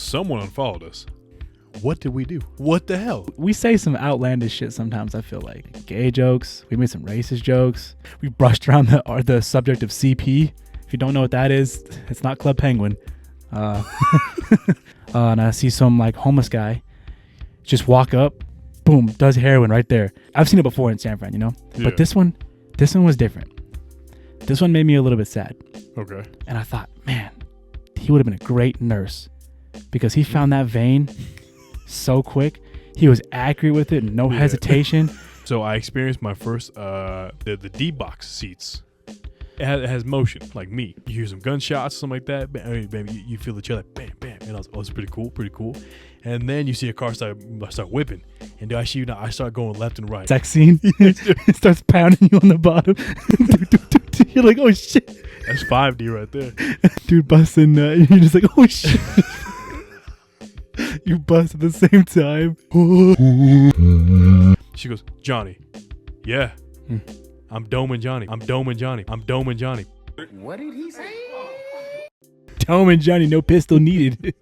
Someone unfollowed us. What did we do? What the hell? We say some outlandish shit sometimes, I feel like. Gay jokes. We made some racist jokes. We brushed around the subject of CP. If you don't know what that is, it's not Club Penguin. And I see some like homeless guy just walk up, boom, does heroin right there. I've seen it before in San Fran, you know? Yeah. But this one was different. This one made me a little bit sad. Okay. And I thought, man, he would have been a great nurse because he found that vein so quick. He was accurate with it, no hesitation. So I experienced my first the D box seats. It has motion, like me. You hear some gunshots, something like that. Bam, you feel the chill, like bam, bam. And I was, oh, it's pretty cool. And then you see a car start whipping. And I see I start going left and right. Sex scene. It starts pounding you on the bottom. You're like, oh shit. That's 5D right there. Dude busting nut. You're just like, oh shit. You bust at the same time. She goes, Johnny. Yeah. I'm doming Johnny. What did he say? Doming Johnny, no pistol needed.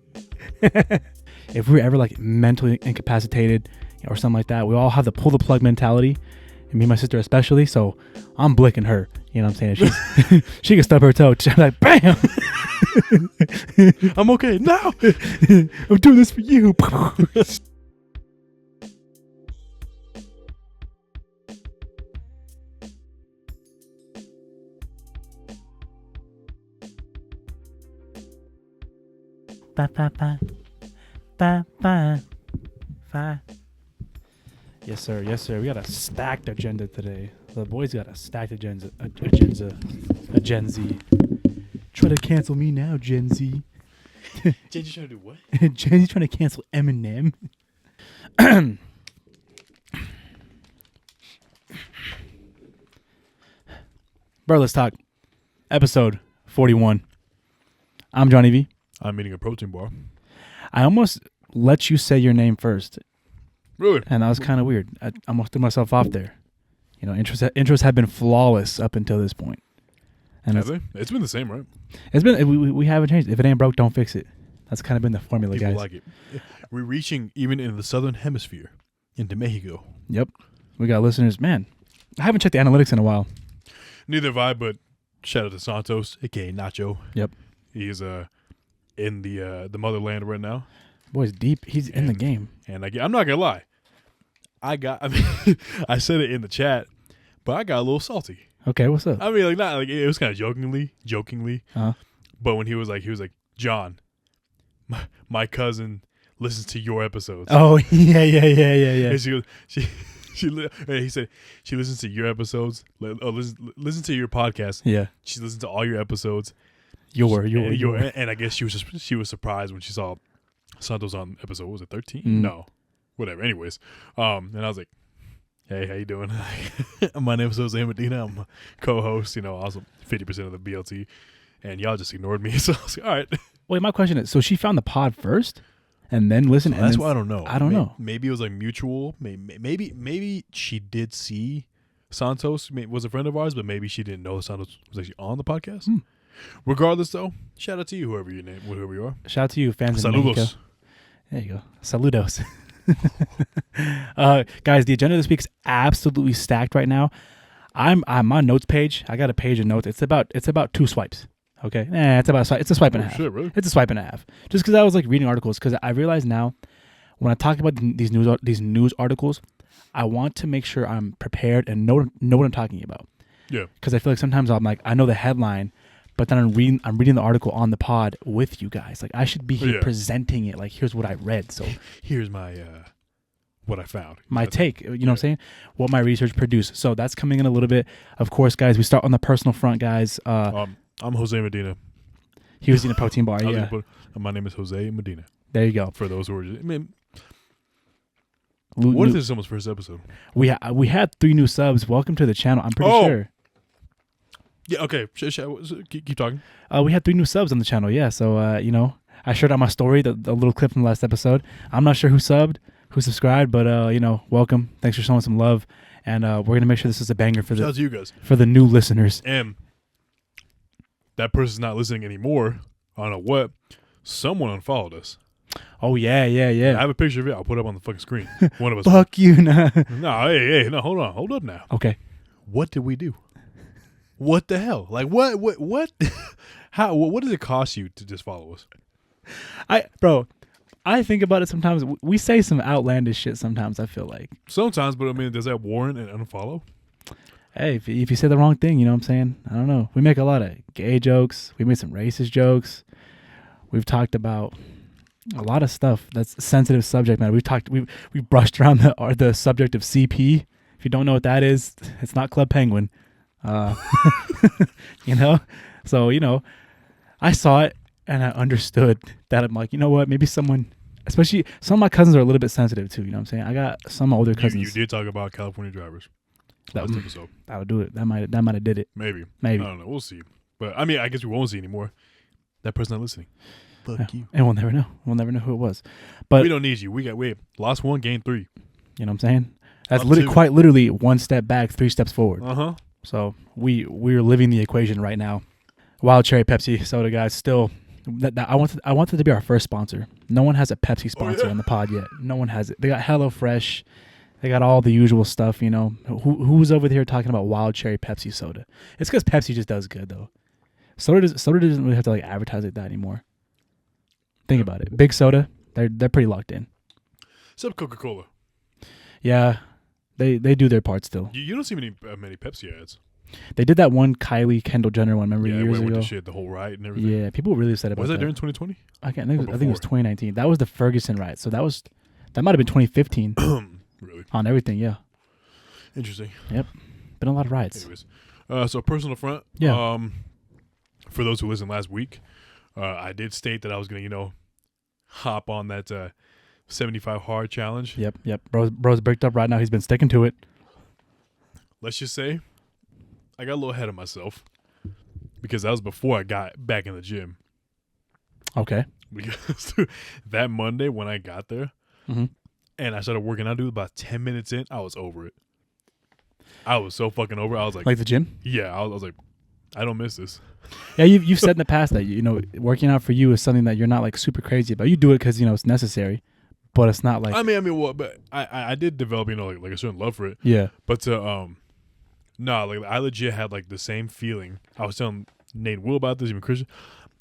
If we're ever like mentally incapacitated or something like that, we all have the pull the plug mentality. And me and my sister especially. So I'm blicking her. You know what I'm saying? She can stub her toe. I'm like, bam. I'm okay. No. I'm doing this for you. Yes, sir. We got a stacked agenda today. The boys got a stacked agenda. A Gen Z. Try to cancel me now, Gen Z. Gen Z trying to do what? Gen Z trying to cancel Eminem. Bro, let's talk. Episode 41. I'm Johnny V. I'm eating a protein bar. I almost let you say your name first. Really? And that was kind of weird. I almost threw myself off there. You know, intros have been flawless up until this point. And have they? It's been the same, right? It's been we haven't changed. If it ain't broke, don't fix it. That's kind of been the formula, People guys. like it. We're reaching even in the southern hemisphere, into Mexico. Yep. We got listeners. Man, I haven't checked the analytics in a while. Neither have I, but shout out to Santos, aka Nacho. Yep. He's in the motherland right now. Boy's deep. He's in the game. And I'm not gonna lie. I I said it in the chat, but I got a little salty. Okay, what's up? I mean, like not like it was kind of jokingly. Uh-huh. But when he was like, John, my cousin listens to your episodes. Oh yeah. And he said she listens to your episodes. Listen to your podcast. Yeah. She listens to all your episodes. Your. And I guess she was surprised when she saw Santos on episode, what was it, 13? No, whatever. Anyways, and I was like, hey, how you doing? My name is Jose Medina. I'm a co-host, also 50% of the BLT, and y'all just ignored me. So I was like, all right. Wait, my question is, so she found the pod first and then listened? That's why I don't know. I don't know. Maybe it was like mutual. Maybe she did see Santos was a friend of ours, but maybe she didn't know Santos was actually on the podcast. Regardless, though, shout out to you, whoever you are. Shout out to you, fans in Saludos. Mexico. There you go. Saludos. Guys, the agenda this week is absolutely stacked right now. I'm on notes page. I got a page of notes. It's about 2 swipes. Okay, it's a swipe and a half. Shit, really? It's a swipe and a half. Just because I was like reading articles, because I realize now when I talk about these news articles, I want to make sure I'm prepared and know what I'm talking about. Yeah. Because I feel like sometimes I'm like, I know the headline, but then I'm reading the article on the pod with you guys. Like I should be here presenting it. Like here's what I read. So here's my what I found. My take. You know what I'm saying? What my research produced. So that's coming in a little bit. Of course, guys, we start on the personal front, guys. I'm Jose Medina. He was in a protein bar. Yeah. My name is Jose Medina. There you go. For those who are, what if this is someone's first episode? We had 3 new subs. Welcome to the channel. I'm pretty sure. Yeah, okay. Keep talking. We had 3 new subs on the channel, yeah. So, I shared on my story the little clip from the last episode. I'm not sure who subbed, who subscribed, but, welcome. Thanks for showing some love. And we're going to make sure this is a banger for Shout out to you guys. For the new listeners. And that person's not listening anymore. I don't know what. Someone unfollowed us. Oh yeah. I have a picture of it. I'll put it up on the fucking screen. One of us. Fuck you, nah. No, hey, no, hold up now. Okay. What did we do? What the hell? Like what? How? What does it cost you to just follow us? I think about it sometimes. We say some outlandish shit sometimes, I feel like. Sometimes, but I mean, does that warrant an unfollow? Hey, if you say the wrong thing, you know what I'm saying? I don't know. We make a lot of gay jokes. We made some racist jokes. We've talked about a lot of stuff that's sensitive subject matter. We brushed around the subject of CP. If you don't know what that is, it's not Club Penguin. You know? So, you know, I saw it and I understood that. I'm like, you know what? Maybe someone, especially some of my cousins are a little bit sensitive too. You know what I'm saying? I got some older cousins. You did talk about California drivers. Last episode. That'll do it. That might have did it. Maybe. I don't know. We'll see. But I mean, I guess we won't see anymore. That person not listening. Fuck you. And we'll never know. We'll never know who it was. But we don't need you. We lost 1, gained 3. You know what I'm saying? That's quite literally 1 step back, 3 steps forward. So we're living the equation right now. Wild Cherry Pepsi soda, guys. Still, I wanted to be our first sponsor. No one has a Pepsi sponsor on the pod yet. No one has it. They got HelloFresh. They got all the usual stuff. You know, who's over here talking about Wild Cherry Pepsi soda? It's because Pepsi just does good though. Soda doesn't really have to like advertise like that anymore. Think about it. Big Soda, they're pretty locked in. Except Coca-Cola. Yeah, they do their part still. You don't see many Pepsi ads. They did that one Kylie Kendall Jenner one. Remember years ago? With the shit, the whole riot and everything. Yeah, people were really upset about that. Was that during 2020? I think it was 2019. That was the Ferguson riot. So that might have been 2015. Really? On everything, yeah. Interesting. Yep. Been a lot of riots. Anyways, so personal front. Yeah. For those who listened last week, I did state that I was going to, hop on that 75 hard challenge. Yep. Bro's bricked up right now. He's been sticking to it. Let's just say I got a little ahead of myself because that was before I got back in the gym. Okay. Because that Monday when I got there and I started working out, dude, about 10 minutes in, I was over it. I was so fucking over it. I was like the gym? Yeah. I was like, I don't miss this. Yeah, you've said in the past that, you know, working out for you is something that you're not like super crazy about. You do it because, you know, it's necessary, but it's not like. I mean, well, but I did develop, you know, like a certain love for it. Yeah. But like I legit had like the same feeling. I was telling Nate Will about this, even Christian.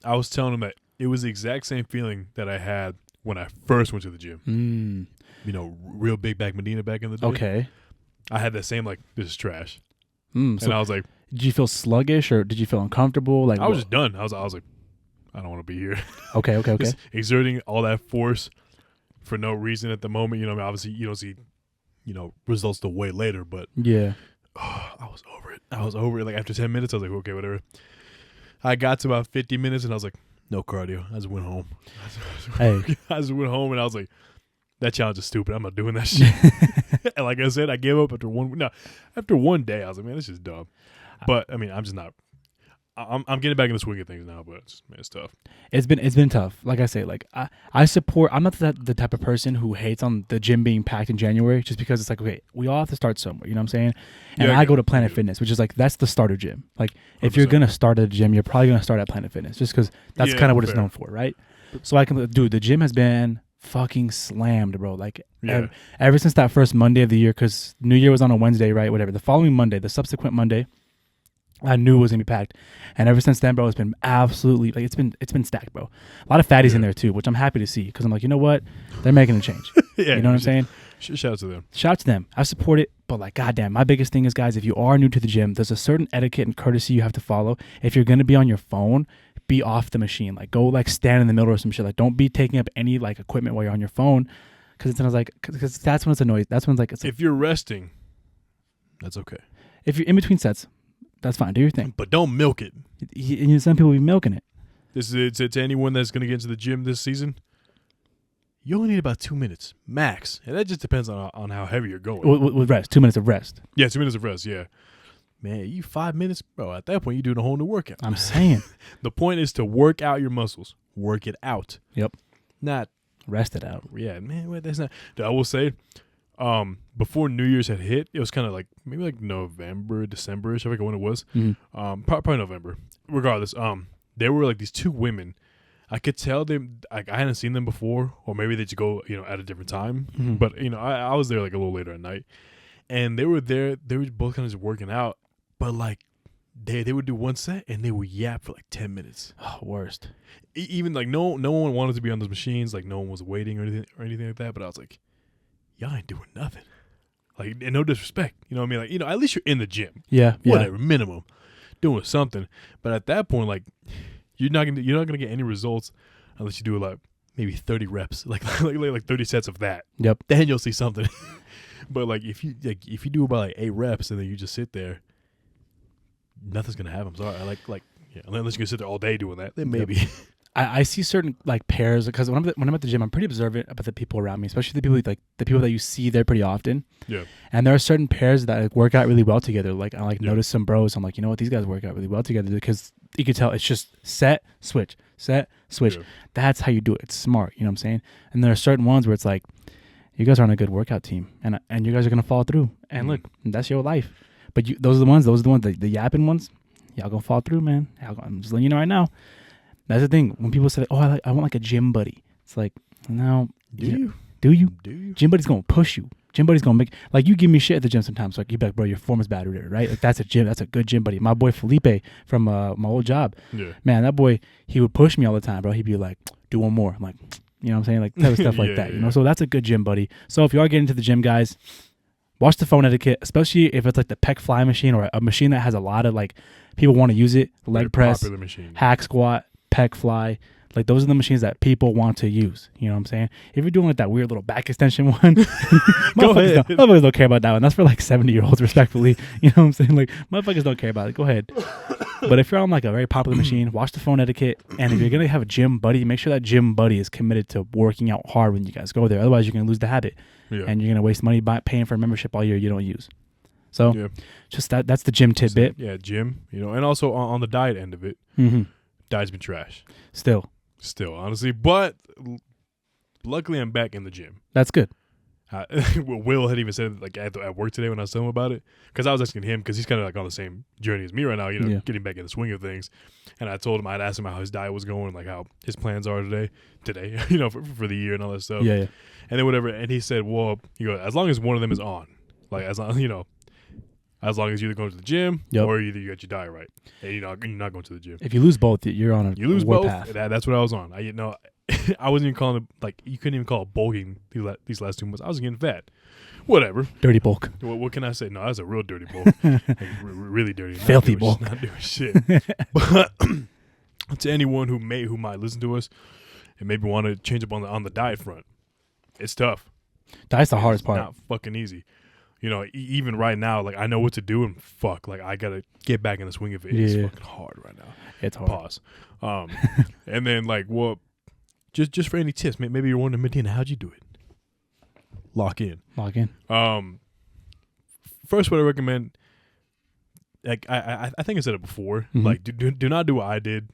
I was telling him that it was the exact same feeling that I had when I first went to the gym. You know, real big back Medina back in the day. Okay. I had that same like, this is trash. And I was like, did you feel sluggish or did you feel uncomfortable? Like I was just done. I was like, I don't want to be here. Okay. Just exerting all that force for no reason at the moment. You know, I mean, obviously you don't see, you know, results till way later, but yeah. I was over it. Like after 10 minutes, I was like, okay, whatever. I got to about 50 minutes and I was like, no cardio. I just went home. I just went home and I was like, that challenge is stupid. I'm not doing that shit. And like I said, I gave up after one day. I was like, man, this is dumb. But I mean, I'm just not. I'm getting back in the swing of things now, but it's tough. It's been tough. Like I say, like I support. I'm not the type of person who hates on the gym being packed in January, just because it's like, okay, we all have to start somewhere. You know what I'm saying? And I go to Planet Fitness, which is like that's the starter gym. Like if 100%. you're gonna start at a gym, you're probably gonna start at Planet Fitness, just because that's kind of what it's known for, right? So the gym has been fucking slammed, bro. Like ever since that first Monday of the year, because New Year was on a Wednesday, right? Whatever. The following Monday, the subsequent Monday, I knew it was gonna be packed, and ever since then, bro, it's been absolutely like it's been stacked, bro. A lot of fatties in there too, which I'm happy to see because I'm like, you know what, they're making a change. You know what I'm saying? Shout out to them. Shout out to them. I support it, but like, goddamn, my biggest thing is, guys, if you are new to the gym, there's a certain etiquette and courtesy you have to follow. If you're gonna be on your phone, be off the machine. Like, go like stand in the middle or some shit. Like, don't be taking up any like equipment while you're on your phone, because that's when it's annoying. That's when it's like if you're resting, that's okay. If you're in between sets, that's fine. Do your thing. But don't milk it. Some people be milking it. This is to anyone that's going to get into the gym this season. You only need about 2 minutes, max. And that just depends on how heavy you're going. With rest. 2 minutes of rest. Yeah, 2 minutes of rest, yeah. Man, you 5 minutes, bro, at that point, you're doing a whole new workout. I'm saying. The point is to work out your muscles. Work it out. Yep. Not rest it out. Yeah, man, wait, that's not. I will say, before New Year's had hit, it was kind of like maybe like November, December-ish, I forget when it was. Mm-hmm. Probably November. Regardless, there were like these two women. I could tell them, like, I hadn't seen them before, or maybe they just go, at a different time. Mm-hmm. But, I was there like a little later at night, and they were there. They were both kind of just working out, but like they would do one set and they would yap for like 10 minutes. Oh, worst. Even like no one wanted to be on those machines. Like no one was waiting or anything like that. But I was like, y'all ain't doing nothing. Like, and no disrespect, you know what I mean? Like, at least you're in the gym. Yeah. Whatever, minimum, doing something. But at that point, like, you're not gonna get any results unless you do like maybe 30 reps, like 30 sets of that. Yep. Then you'll see something. But like if you do about like 8 reps and then you just sit there, nothing's gonna happen. I'm sorry. Unless you're gonna sit there all day doing that, then maybe. Yep. I see certain like pairs because when I'm at the gym, I'm pretty observant about the people around me, especially the people that you see there pretty often. Yeah. And there are certain pairs that like, work out really well together. Like I notice some bros. I'm like, you know what, these guys work out really well together because you can tell it's just set, switch, set, switch. Yeah. That's how you do it. It's smart. You know what I'm saying? And there are certain ones where it's like, you guys aren't a good workout team, and you guys are gonna fall through. And look, that's your life. But those are the ones, the yapping ones. Y'all gonna fall through, man. I'm just letting you know right now. That's the thing. When people say, "Oh, I want like a gym buddy," it's like, no. Do you? Gym buddy's gonna push you. Gym buddy's gonna make like you give me shit at the gym sometimes. Like you be like, bro, your form is bad or whatever, right? Like that's a gym. That's a good gym buddy. My boy Felipe from my old job. Yeah. Man, that boy, he would push me all the time, bro. He'd be like, do one more. I'm like, you know what I'm saying? Like type of stuff like that. You know. So that's a good gym buddy. So if you are getting into the gym, guys, watch the phone etiquette, especially if it's like the pec fly machine or a machine that has a lot of like people want to use it. Leg press, hack squat, pec fly. Like those are the machines that people want to use. You know what I'm saying? If you're doing like that weird little back extension one, motherfuckers don't care about that one. That's for like 70-year-olds, respectfully. You know what I'm saying? Like motherfuckers don't care about it. Go ahead. But if you're on like a very popular machine, watch the phone etiquette. And if you're gonna have a gym buddy, make sure that gym buddy is committed to working out hard when you guys go there. Otherwise, you're gonna lose the habit, and you're gonna waste money paying for a membership all year you don't use. So, just that's the gym tidbit. Yeah, gym. And also on the diet end of it, diet's been trash. Still, honestly, but luckily I'm back in the gym. That's good. Will had even said like at work today when I was telling him about it, because I was asking him because he's kind of like on the same journey as me right now, getting back in the swing of things. And I told him, I'd asked him how his diet was going, like how his plans are today, for the year and all that stuff. Yeah. And then whatever, and he said, well, as long as one of them is on, like as long as you're either going to the gym or either you got your diet right, and you're not going to the gym. If you lose both, you're on a both path. That's what I was on. I wasn't even calling it, like, you couldn't even call it bulking these last 2 months. I was getting fat. Whatever. Dirty bulk. What can I say? No, that's a real dirty bulk. Like, really dirty. Filthy bulk. Not doing shit. But to anyone who might listen to us and maybe want to change up on the diet front, it's tough. Diet's the hardest part. It's not fucking easy. Even right now, like, I know what to do, and fuck, like, I gotta get back in the swing of it. It's fucking hard right now. It's hard. Pause. And then, like, well, just for any tips, maybe you're wondering, Medina, how'd you do it? Lock in. First, what I recommend, like, I think I said it before, like, do not do what I did.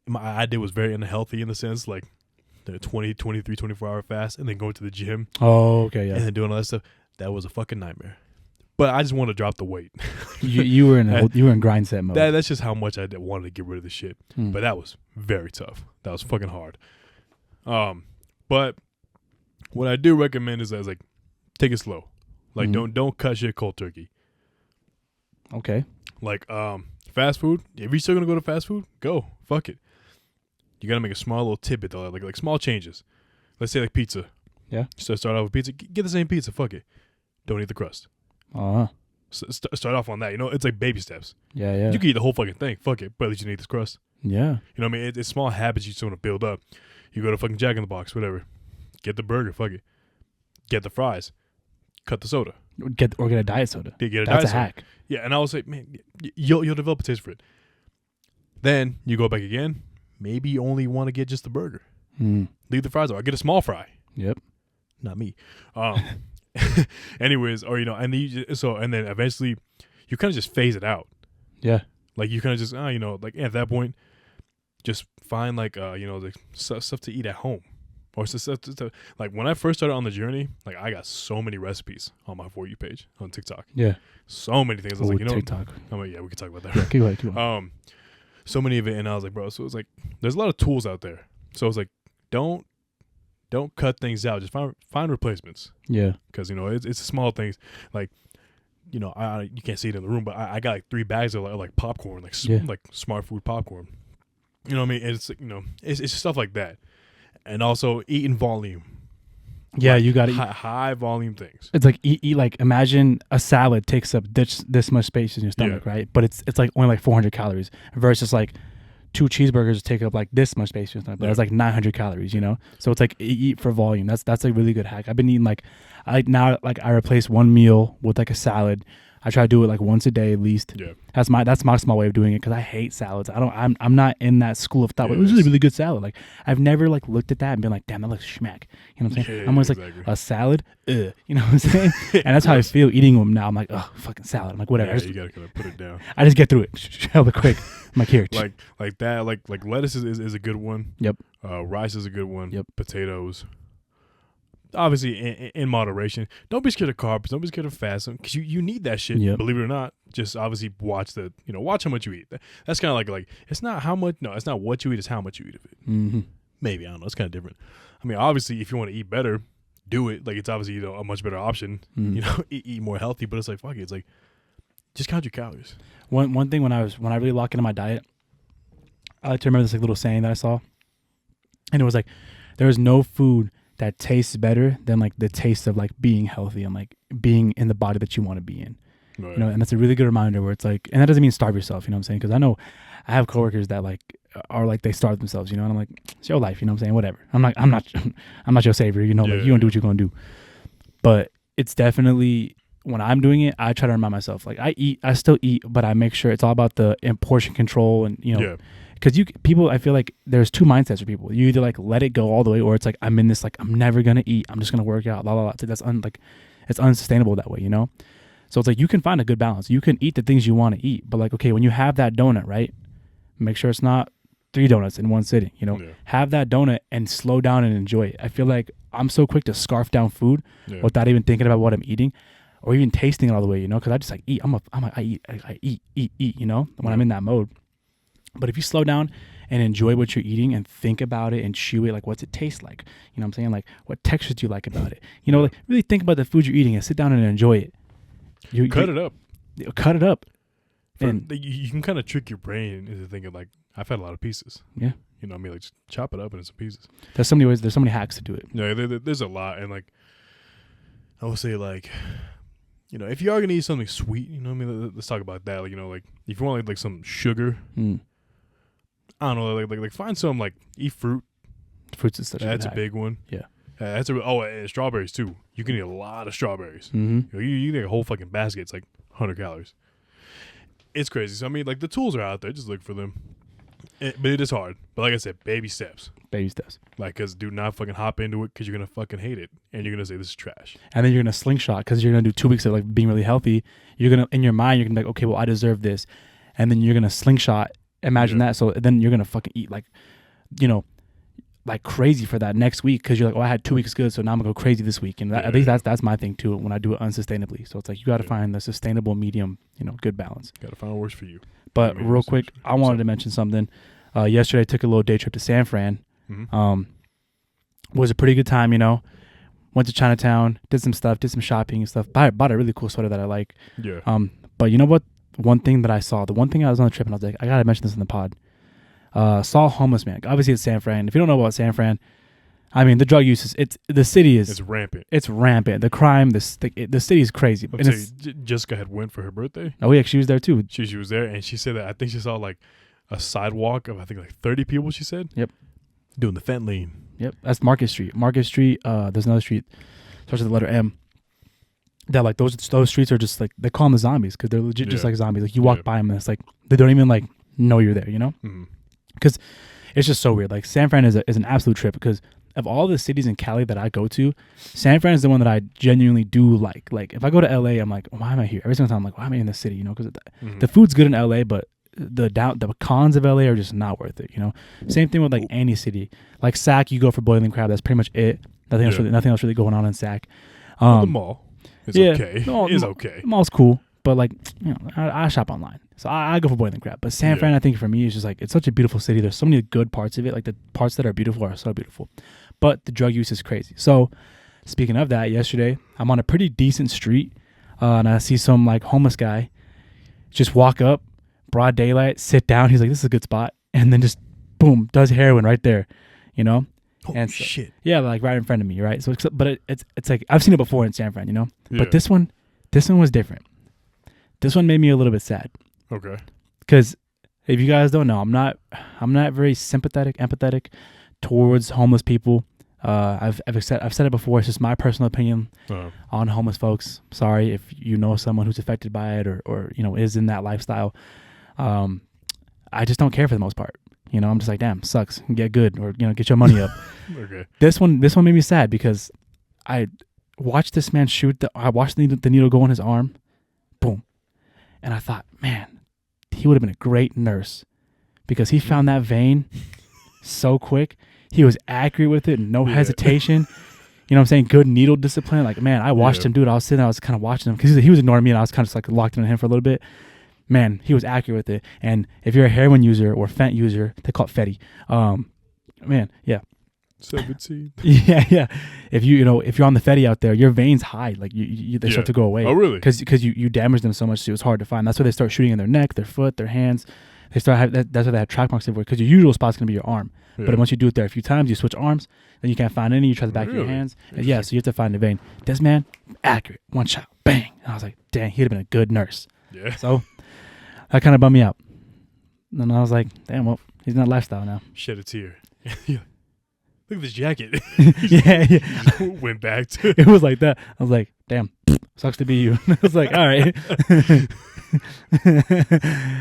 My idea was very unhealthy in the sense, like, the 20, 23, 24-hour fast, and then going to the gym. Oh, okay, yeah. And then doing all that stuff. That was a fucking nightmare. But I just want to drop the weight. you were in grind set mode. That's just how much I wanted to get rid of the shit. But that was very tough. That was fucking hard. But what I do recommend is like, take it slow. Like don't cut shit cold turkey. Okay. Like fast food. If you're still gonna go to fast food, go. Fuck it. You gotta make a small little tidbit though, like small changes. Let's say like pizza. Yeah. So start off with pizza. Get the same pizza. Fuck it. Don't eat the crust. So start off on that. It's like baby steps. Yeah. You can eat the whole fucking thing. Fuck it. But at least you need this crust. Yeah. You know what I mean? It's small habits you just want to build up. You go to fucking Jack in the Box, whatever. Get the burger. Fuck it. Get the fries. Cut the soda. Get a diet soda. That's a hack. Yeah, and I will say, man, you'll develop a taste for it. Then you go back again. Maybe you only want to get just the burger. Leave the fries out. Get a small fry. Yep. Not me. Anyways, or and then eventually you kind of just phase it out. Yeah. Like you kind of just like at that point, just find like like stuff to eat at home, or stuff to like when I first started on the journey, like I got so many recipes on my For You page on TikTok. Yeah. So many things. I was like, TikTok. Yeah, we can talk about that. Yeah, keep going. so many of it, and I was like, bro, so it's like there's a lot of tools out there. So it's like don't cut things out. Just find replacements. Yeah. Because it's small things like. You can't see it in the room, but I got like 3 bags of like popcorn, like like smart food popcorn. You know what I mean? And it's just stuff like that, and also eat in volume. Yeah, like you got to high volume things. It's like eat like this salad takes up this much space in your stomach, right? But it's like only like 400 calories versus like 2 cheeseburgers take up like this much space in your stomach. But it's like 900 calories, So it's like eat for volume. That's a really good hack. I've been eating I replace one meal with like a salad. I try to do it like once a day at least. Yeah, that's my small way of doing it because I hate salads. I'm not in that school of thought. It was a really good salad. Like I've never like looked at that and been like, damn, that looks schmack. You know what I'm saying? I'm always like a salad. You know what I'm saying? And that's how I feel eating them now. I'm like, oh, fucking salad. I'm like, whatever. Yeah, you gotta kind of put it down. I just get through it hella quick. I'm like, here. like that. Like lettuce is a good one. Yep. Rice is a good one. Yep. Potatoes. Obviously in moderation. Don't be scared of carbs. Don't be scared of fasting because you need that shit. Yep. Believe it or not. Just obviously watch how much you eat. That's kind of like it's not how much. No, it's not what you eat. It's how much you eat of it. Mm-hmm. Maybe I don't know. It's kind of different. I mean, obviously, if you want to eat better, do it. Like it's obviously a much better option. Mm-hmm. Eat more healthy. But it's like fuck it. It's like just count your calories. One thing when I really lock into my diet, I like to remember this like little saying that I saw, and it was like there is no food that tastes better than like the taste of like being healthy and like being in the body that you want to be in. Right. And that's a really good reminder where it's like, and that doesn't mean starve yourself, you know what I'm saying? Because I know I have coworkers that like are like they starve themselves, and I'm like, it's your life, you know what I'm saying? Whatever. I'm not your savior, like you gonna do what you're gonna do. But it's definitely when I'm doing it, I try to remind myself like I still eat, but I make sure it's all about the portion control and because I feel like there's 2 mindsets for people. You either like let it go all the way, or it's like I'm in this like I'm never gonna eat. I'm just gonna work out. Blah blah blah. It's like it's unsustainable that way, So it's like you can find a good balance. You can eat the things you want to eat, but like okay, when you have that donut, right? Make sure it's not 3 donuts in one sitting. Have that donut and slow down and enjoy it. I feel like I'm so quick to scarf down food without even thinking about what I'm eating, or even tasting it all the way. Because I just like eat. I eat. When I'm in that mode. But if you slow down and enjoy what you're eating and think about it and chew it, like what's it taste like? You know what I'm saying? Like what textures do you like about it? Like really think about the food you're eating and sit down and enjoy it. Cut it up. Cut it up. And you can kind of trick your brain into thinking like, I've had a lot of pieces. Yeah. Like just chop it up into some pieces. There's so many ways. There's so many hacks to do it. Yeah, there's a lot. And like, I would say like, if you are going to eat something sweet, let's talk about that. Like, like if you want like some sugar, I don't know, like find some like eat fruit. Fruits is such that's a big one. Yeah, and strawberries too. You can eat a lot of strawberries. Mm-hmm. You eat a whole fucking basket. It's like 100 calories. It's crazy. So I mean, like the tools are out there. Just look for them. But it is hard. But like I said, baby steps. Baby steps. Like, cause do not fucking hop into it because you're gonna fucking hate it and you're gonna say this is trash. And then you're gonna slingshot because you're gonna do 2 weeks of like being really healthy. You're gonna in your mind you're gonna be like, okay, well I deserve this, and then you're gonna slingshot. Imagine that. So then you're gonna fucking eat like, like crazy for that next week because you're like, oh, I had 2 weeks good, so now I'm gonna go crazy this week. And at least that's my thing too when I do it unsustainably. So it's like you got to find the sustainable medium, good balance. Got to find what works for you. But real quick, I wanted to mention something. Yesterday I took a little day trip to San Fran. Mm-hmm. Was a pretty good time, Went to Chinatown, did some stuff, did some shopping and stuff. Bought a really cool sweater that I like. Yeah. But you know what? One thing that I saw, the one thing I was on the trip and I was like, I gotta mention this in the pod. Saw a homeless man. Obviously, it's San Fran. If you don't know about San Fran, I mean, the drug use the city is rampant. It's rampant. The crime, the city is crazy. Jessica had went for her birthday. Oh yeah, she was there too. She was there, and she said that I think she saw like a sidewalk of I think like 30 people. She said. Yep. Doing the fent lane. Yep, that's Market Street. Market Street. There's another street, starts with the letter M. That like those streets are just like they call them the zombies because they're legit just like zombies. Like you walk by them and it's like they don't even like know you're there. Because it's just so weird. Like San Fran is an absolute trip because of all the cities in Cali that I go to, San Fran is the one that I genuinely do like. Like if I go to LA, I'm like, why am I here? Every single time I'm like, why am I in the city? Because the food's good in LA, but the cons of LA are just not worth it. Same thing with like any city. Like Sac, you go for boiling crab. That's pretty much it. Nothing else really going on in Sac. The mall is okay. It is okay. The mall's cool, But like, I shop online, so I go for Boiling Crab. But San Yeah. Fran, I think for me, is just like it's such a beautiful city. There's so many good parts of it. Like the parts that are beautiful are so beautiful, but the drug use is crazy. So speaking of that, yesterday I'm on a pretty decent street, and I see some like homeless guy just walk up, broad daylight, sit down. He's like, "This is a good spot," and then just boom, does heroin right there, Holy and so, shit. yeah, like right in front of me, right? So, but it's like I've seen it before in San Fran, Yeah. But this one was different. This one made me a little bit sad Okay. because if you guys don't know, I'm not very empathetic towards homeless people. I've said it before. It's just my personal opinion on homeless folks. Sorry if you know someone who's affected by it or is in that lifestyle. I just don't care for the most part. I'm just like, damn, sucks. Get good or get your money up. Okay. This one made me sad because I watched this man shoot. I watched the needle go in his arm, boom, and I thought, man, he would have been a great nurse because he found that vein so quick. He was accurate with it, no hesitation. You know what I'm saying? Good needle discipline. Like, man, I watched him do it. I was kind of watching him because he was ignoring me, and I was kind of just like locked in on him for a little bit. Man, he was accurate with it. And if you're a heroin user or fent user, they call it fetty. Man, yeah. 17. Yeah. If you're on the fetty out there, your veins hide. Like they start to go away. Oh, really? Because you damage them so much, so it's hard to find. That's why they start shooting in their neck, their foot, their hands. That's why they have track marks everywhere. Because your usual spot's gonna be your arm. Yeah. But once you do it there a few times, you switch arms, then you can't find any. You try the back of your hands. And yeah, so you have to find the vein. This man, accurate. One shot, bang. And I was like, dang, he'd have been a good nurse. Yeah. So that kind of bummed me out. And I was like, damn, well, he's not lifestyle now. Shed a tear. Look at this jacket. yeah. Went back to. It was like that. I was like, damn, sucks to be you. I was like, all right.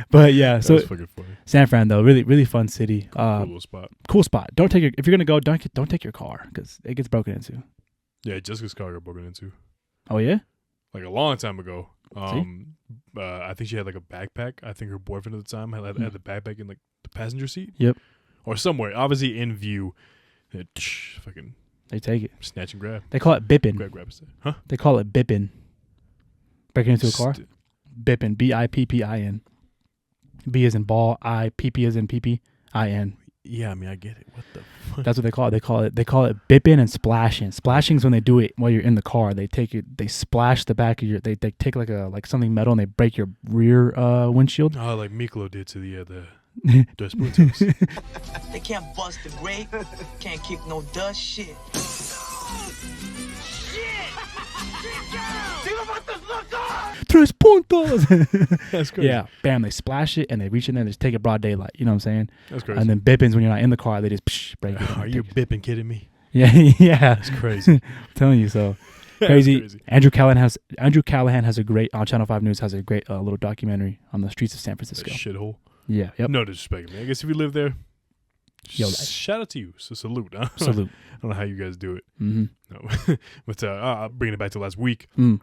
But yeah, so That's fucking funny. San Fran though, really, really fun city. Cool little spot. Cool spot. If you're gonna go, don't take your car because it gets broken into. Yeah, Jessica's car got broken into. Oh yeah. Like a long time ago. I think she had like a backpack. I think her boyfriend at the time had the backpack in like the passenger seat. Yep. Or somewhere, obviously in view. Fucking They take it. snatch and grab. They call it bipping. Grab. Huh? They call it bipping. Breaking into a car. Bipping. BIPPIN. B as in ball. PP as in PPIN. Yeah, I mean I get it. What the fuck? That's what they call it. They call it bipping and splashing. Splashing is when they do it while you're in the car. They splash the back of your. They take like something metal and they break your rear windshield. Oh, like Miklo did to the Desperados. They can't bust the grape, can't kick no dust shit. Tres puntos. That's crazy. Yeah, bam, they splash it and they reach in there and just take it broad daylight. You know what I'm saying? That's crazy. And then bippins when you're not in the car, they just break it. Are you bipping kidding me? Yeah, yeah. That's crazy. I'm telling you so. Crazy. Andrew Callahan has a great on Channel 5 News has a great little documentary on the streets of San Francisco. Shithole. Yeah. Yep. No disrespect, man. I guess if you live there, Yo, shout out to you. So salute. Huh? Salute. I don't know how you guys do it. Mm-hmm. No. But bringing it back to last week. Mm.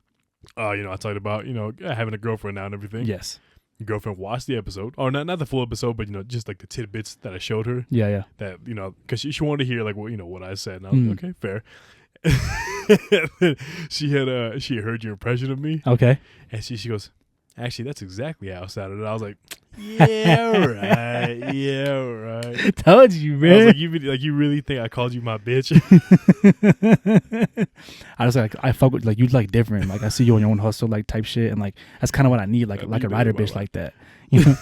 I talked about having a girlfriend now and everything. Yes. Your girlfriend watched the episode, or not the full episode, but just like the tidbits that I showed her. Yeah. That because she wanted to hear like what I said, and I was like, okay, fair. she had heard your impression of me. Okay. And she goes, actually, that's exactly how I sounded. And I was like, yeah, right. Told you, man. I was like, you really think I called you my bitch? I was like, I fuck with like you like different. Like I see you on your own hustle like type shit, and like that's kind of what I need, like a rider bitch like that. You know?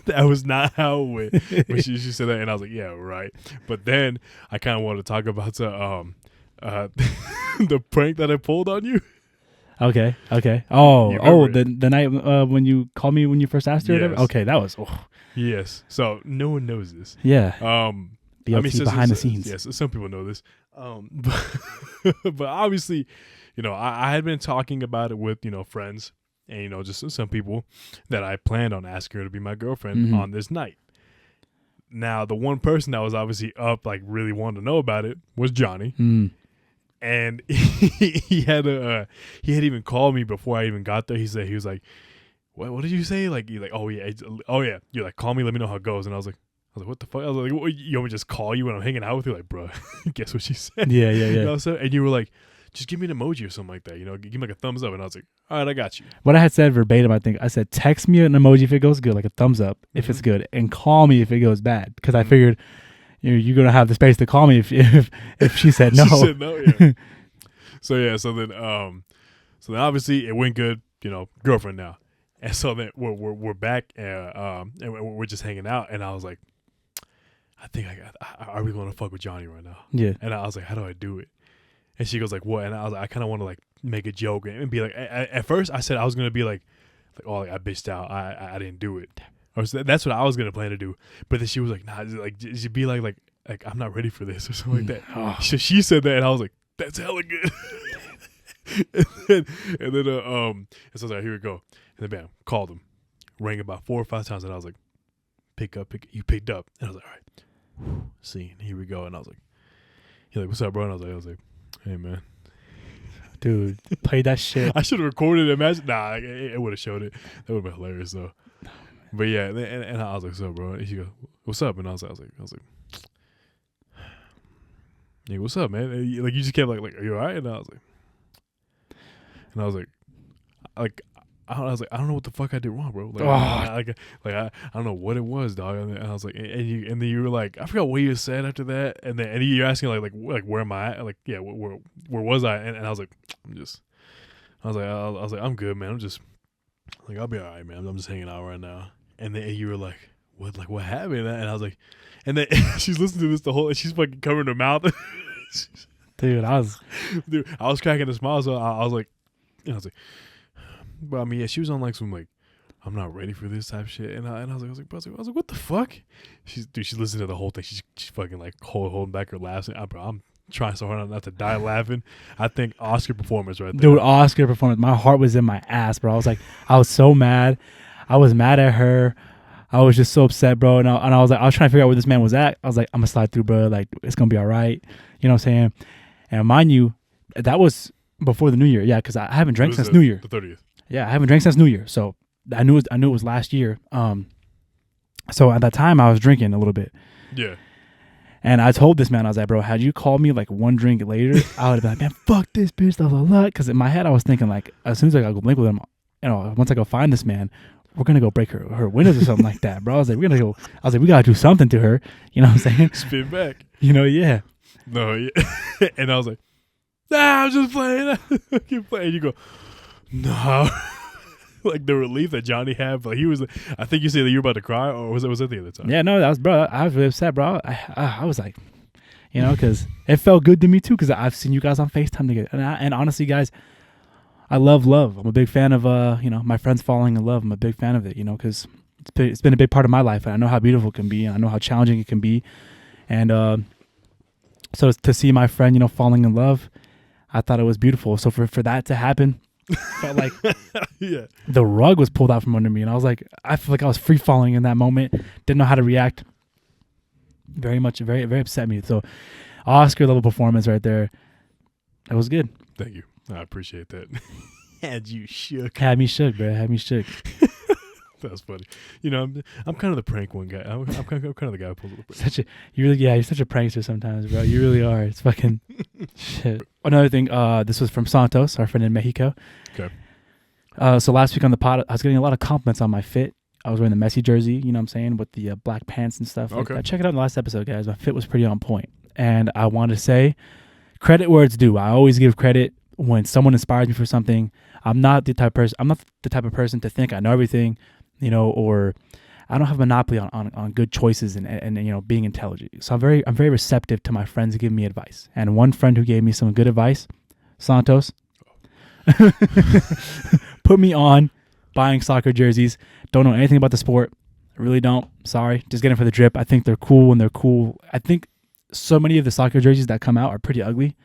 That was not how it went. When she said that, and I was like, yeah, right. But then I kind of wanted to talk about the prank that I pulled on you. Okay. Oh, it? the night when you called me when you first asked her. Yes. Or whatever? Okay, that was. Oh. Yes. So no one knows this. Yeah. BLT behind the scenes. Yes, some people know this. But obviously, I had been talking about it with friends and just some people that I planned on asking her to be my girlfriend on this night. Now, the one person that was obviously up, like really wanted to know about it, was Johnny. And he had even called me before I even got there. He was like, what did you say? Like, you're like, oh yeah. You're like, call me, let me know how it goes. And I was like, what the fuck? I was like, what, you want me to just call you when I'm hanging out with you? Like, bro, guess what she said? Yeah. And you were like, just give me an emoji or something like that. You know, give me like a thumbs up. And I was like, all right, I got you. What I had said verbatim, I think I said, text me an emoji if it goes good, like a thumbs up if it's good, and call me if it goes bad, because I figured you're gonna have the space to call me if she said no. She said no. Yeah. So then obviously it went good. You know, girlfriend now, and so then we're back and we're just hanging out, and I was like, I think are we gonna fuck with Johnny right now? Yeah. And I was like, how do I do it? And she goes like, what? And I was like, I kind of want to like make a joke and be like, at first I said I was gonna be like oh, like I bitched out, I didn't do it, or so that's what I was gonna plan to do. But then she was like, nah, like she'd be like I'm not ready for this or something like that. Oh. So she said that, and I was like, that's hella good. and then so I was like, here we go. And then bam, called him, rang about 4 or 5 times, and I was like, pick up. You picked up, and I was like, all right, scene, here we go. And I was like, he's like, what's up, bro? And I was like, hey man, Dude, play that shit. I should have recorded it. Imagine, nah, it would have showed it. That would have been hilarious though. But yeah, and I was like, what's up, bro? And she goes, what's up? And I was like, yeah, what's up, man? And you just kept like, are you all right? And I was like, I don't know what the fuck I did wrong, bro. Like, I don't know what it was, dog. And I was like, and then you were like, I forgot what you said after that. And then you're asking like where am I at? Like, yeah, where was I? And I was like, I was like, I'm good, man. I'm just like, I'll be all right, man. I'm just hanging out right now. And then you were like, what? Like, what happened? And I was like, and then she's listening to this the whole, and she's fucking covering her mouth. Dude, I was cracking a smile. So I was like, but I mean, yeah, she was on like some like, I'm not ready for this type shit, and I was like, what the fuck? She's listening to the whole thing. She's fucking like holding back her laughs. And I'm trying so hard not to die laughing. I think Oscar performance right there. Dude, Oscar performance. My heart was in my ass, bro. I was so mad. I was mad at her. I was just so upset, bro. And I was trying to figure out where this man was at. I was like, I'm gonna slide through, bro. Like, it's gonna be all right. You know what I'm saying? And mind you, that was before the New Year. Yeah, because I haven't drank since New Year. The 30th. Yeah, I haven't drank since New Year. So I knew it was last year. So at that time I was drinking a little bit. Yeah. And I told this man, I was like, bro, had you called me like one drink later, I would have been like, man, fuck this bitch, blah, blah, blah. Because in my head I was thinking like, as soon as I go link with him, you know, once I go find this man, we're gonna go break her windows or something like that, bro. I was like, we gotta do something to her. You know what I'm saying? Spin back. You know, yeah. No, yeah. And I was like, nah, I'm just playing. Keep playing. You go, no. Like the relief that Johnny had, but he was. I think you said that you were about to cry, or was that the other time? Yeah, no, that was, bro. I was really upset, bro. I was like, you know, because it felt good to me too, because I've seen you guys on FaceTime together, and honestly, guys, I love love. I'm a big fan of my friends falling in love. I'm a big fan of it, you know, because it's been a big part of my life, and I know how beautiful it can be, and I know how challenging it can be, and so to see my friend, you know, falling in love, I thought it was beautiful. So for that to happen, felt like yeah, the rug was pulled out from under me, and I feel like I was free falling in that moment. Didn't know how to react. Very upset me. So Oscar level performance right there. That was good. Thank you. I appreciate that. Had you shook. Had me shook, bro. Had me shook. That's funny. You know, I'm kind of the prank one guy. I'm kind of the guy who pulls the prank. You're such a prankster sometimes, bro. You really are. It's fucking shit. Another thing, this was from Santos, our friend in Mexico. Okay. So last week on the pod, I was getting a lot of compliments on my fit. I was wearing the Messi jersey, you know what I'm saying, with the black pants and stuff. Okay. Check it out in the last episode, guys. My fit was pretty on point. And I want to say, credit where it's due. I always give credit when someone inspires me for something. I'm not the type of person to think I know everything, you know, or I don't have a monopoly on good choices and you know, being intelligent. So I'm very receptive to my friends giving me advice. And one friend who gave me some good advice, Santos, put me on buying soccer jerseys. Don't know anything about the sport. I really don't. Sorry. Just get them for the drip. I think they're cool when they're cool. I think so many of the soccer jerseys that come out are pretty ugly.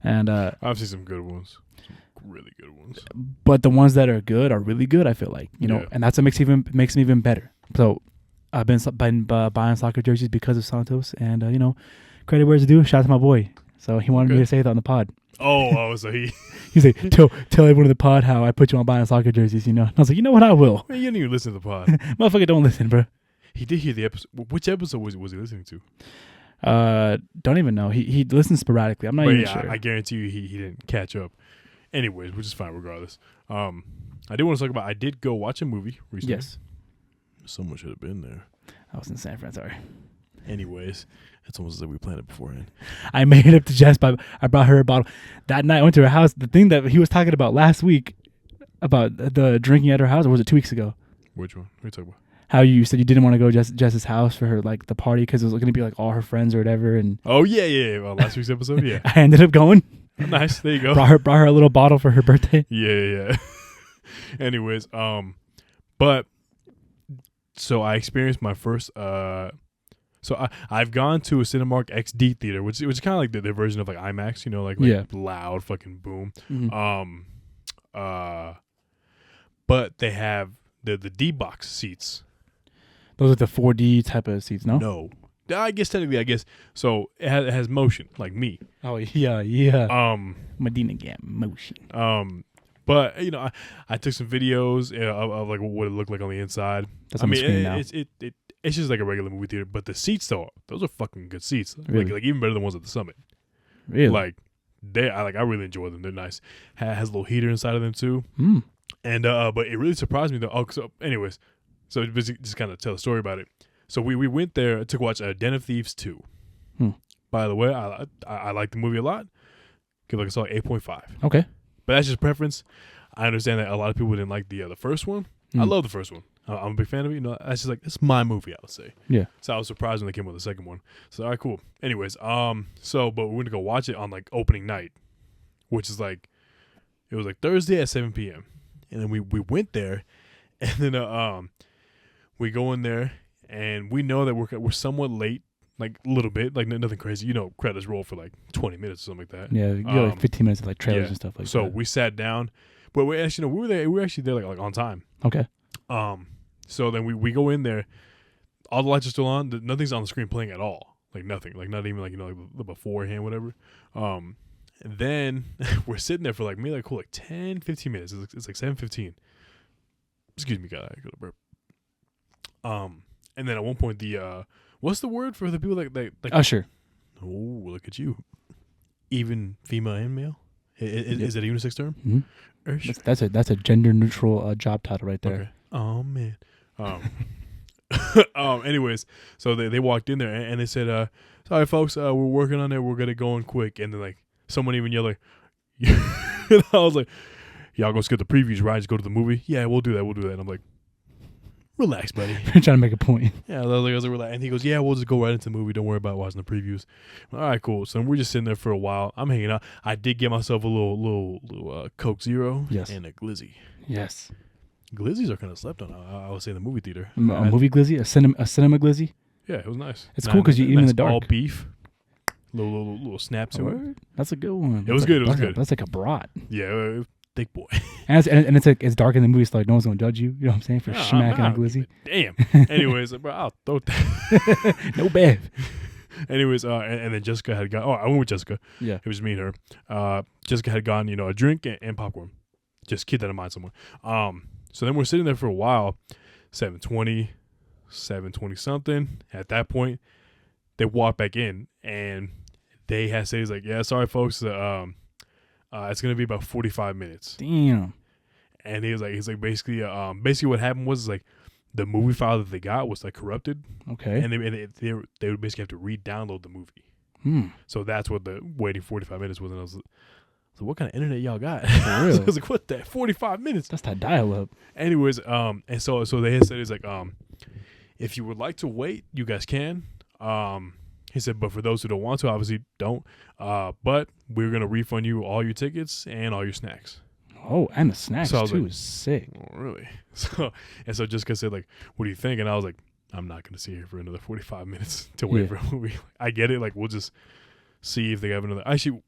And I've seen some good ones. Some really good ones. But the ones that are good are really good, I feel like. You know, and that's what makes them even better. So I've been buying soccer jerseys because of Santos, and you know, credit where it's due. Shout out to my boy. So he wanted me to say that on the pod. So he's like, tell everyone in the pod how I put you on buying soccer jerseys, you know. And I was like, you know what, I will. Man, you didn't even listen to the pod. Motherfucker, don't listen, bro. He did hear the episode. Which episode was he listening to? Don't even know. He listens sporadically. I'm not But even yeah, sure. I guarantee you he didn't catch up. Anyways, which is fine regardless. I did want to talk about. I did go watch a movie recently. Yes. Someone should have been there. I was in San Fran. Sorry. Anyways, it's almost like we planned it beforehand. I made it up to Jess, but I brought her a bottle. That night I went to her house. The thing that he was talking about last week about the drinking at her house, or was it 2 weeks ago? Which one? What are you talking about? How you said you didn't want to go to Jess's house for her like the party because it was going to be like all her friends or whatever. And Oh yeah. Well, last week's episode, yeah. I ended up going. Nice. There you go. Brought her a little bottle for her birthday. Yeah. Anyways, but so I experienced my first. So I've gone to a Cinemark XD theater, which is kind of like their version of like IMAX, like Yeah. loud fucking boom. Mhm. But they have the D box seats. Those are the 4D type of seats, no? No, I guess technically, so it has motion like me. Oh yeah. Medina got motion. But I took some videos of like what it looked like on the inside. That's on the screen now. It's just like a regular movie theater, but the seats though, those are fucking good seats. Really? Like even better than the ones at the Summit. Really? Like I really enjoy them. They're nice. Has a little heater inside of them too. Mm. And but it really surprised me though. Oh, so anyways, so just kind of tell the story about it. So we went there to watch Den of Thieves 2. By the way, I like the movie a lot. Give like a solid 8.5. Okay. But that's just preference. I understand that a lot of people didn't like the first one. I love the first one. I'm a big fan of it. That's just like it's my movie, I would say. Yeah. So I was surprised when they came with the second one. So all right, cool. Anyways, but we went to go watch it on like opening night, which is like it was like Thursday at 7 p.m. And then we went there, and then we go in there, and we know that we're somewhat late, like a little bit, like nothing crazy. Credits roll for like 20 minutes or something like that. Yeah, you got like 15 minutes of like trailers and stuff like that. So we sat down, but we actually we were there. We were actually there like on time. Okay. So then we go in there, all the lights are still on. Nothing's on the screen playing at all. Like nothing. Like not even like like the beforehand, whatever. And then we're sitting there for like maybe like cool 10, 15 minutes. It's like 7:15. Excuse me, God, I got a burp. And then at one point the what's the word for the people that like Usher. Oh, look at you. Even female and male? Is it a unisex term? Mm-hmm. That's a gender neutral job title right there. Okay. Oh man. Anyways, so they walked in there and they said, "Sorry, folks, we're working on it. We're gonna go in quick." And then like someone even yelled like, I was like, "Y'all gonna skip the previews, right? Just go to the movie." Yeah, we'll do that. And I'm like, "Relax, buddy." Trying to make a point. Yeah, I was like, relax. And he goes, "Yeah, we'll just go right into the movie. Don't worry about watching the previews." All right, cool. So we're just sitting there for a while. I'm hanging out. I did get myself a little Coke Zero and a Glizzy. Yes. Glizzies are kind of slept on. I would say in the movie theater. A movie glizzy, a cinema glizzy. Yeah, it was nice. It's cool because you eat them in the dark. All beef. Little snap to it. That's a good one. It was good. It was good. That's like a brat. Yeah, thick boy. And it's like it's dark in the movie, so like no one's gonna judge you. You know what I'm saying? For smacking a glizzy. Damn. Anyways, bro, I'll throw that. No bev. Anyways, and then Jessica had gone. Oh, I went with Jessica. Yeah. It was me and her. Jessica had gone, a drink and popcorn. Just keep that in mind somewhere. So then we're sitting there for a while, 7:20 something. At that point, they walked back in and they had said, like, "Yeah, sorry, folks. It's gonna be about 45 minutes." Damn. And he's like, basically what happened was like the movie file that they got was like corrupted. Okay. And they would basically have to re-download the movie. So that's what the waiting 45 minutes was. And I was like, what kind of internet y'all got? For real? So I was like, what the 45 minutes? That's that dial-up. Anyways, and so they had said, it's like, if you would like to wait, you guys can. He said, but for those who don't want to, obviously don't. But we're gonna refund you all your tickets and all your snacks. Oh, and the snacks So too like, is sick. Oh, really? So Jessica said, like, what do you think? And I was like, I'm not gonna sit here for another 45 minutes to wait for a movie. I get it. Like, we'll just see if they have another. Actually,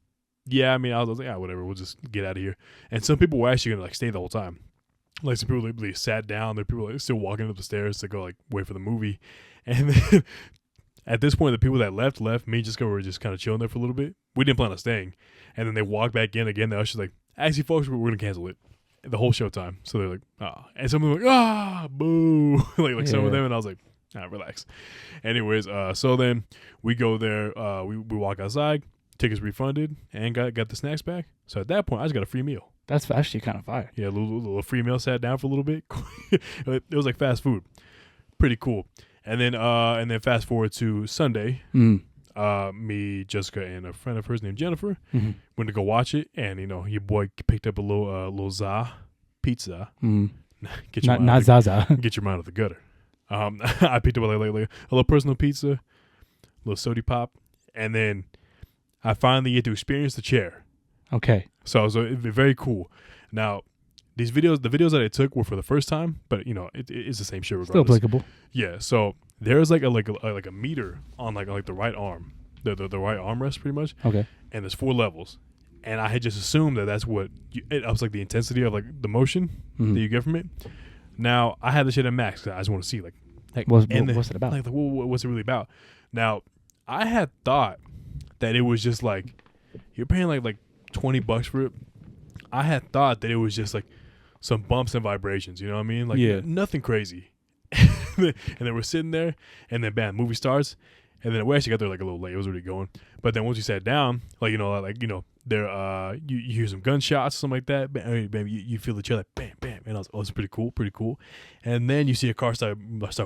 yeah. I mean, I was like, whatever. We'll just get out of here. And some people were actually gonna like stay the whole time. Like some people literally sat down. There are people like still walking up the stairs to go like wait for the movie. And then at this point, the people that left. Me and Jessica were just kind of chilling there for a little bit. We didn't plan on staying. And then they walked back in again. The usher's like, actually, folks, we're gonna cancel it. The whole showtime. So they're like, and some of them were like, boo. like some of them. And I was like, Relax. Anyways, so then we go there. We walk outside. Tickets refunded, and got the snacks back. So at that point, I just got a free meal. That's actually kind of fire. Yeah, a little free meal. Sat down for a little bit. It was like fast food. Pretty cool. And then fast forward to Sunday. Me, Jessica, and a friend of hers named Jennifer went to go watch it, and your boy picked up a little za pizza. Get your Not Zaza. Get your mind out of the gutter. I picked up like a little personal pizza, a little soda pop, and then I finally get to experience the chair. Okay. So very cool. Now, the videos that I took were for the first time, but it's the same shit regardless. Still applicable. Yeah. So there's like a meter on like the right arm, the right armrest pretty much. Okay. And there's 4 levels, and I had just assumed that's what it was like the intensity of like the motion that you get from it. Now I had the shit at max. I just want to see like what's it about? Like what's it really about? Now I had thought that it was just like you're paying like $20 for it. I had thought that it was just like some bumps and vibrations. You know what I mean? Like nothing crazy. And then we're sitting there, and then bam, movie starts, and then we actually got there like a little late. It was already going, but then once you sat down, there you hear some gunshots, something like that. Bam, you feel the chair like bam, bam, and I was it's pretty cool. And then you see a car start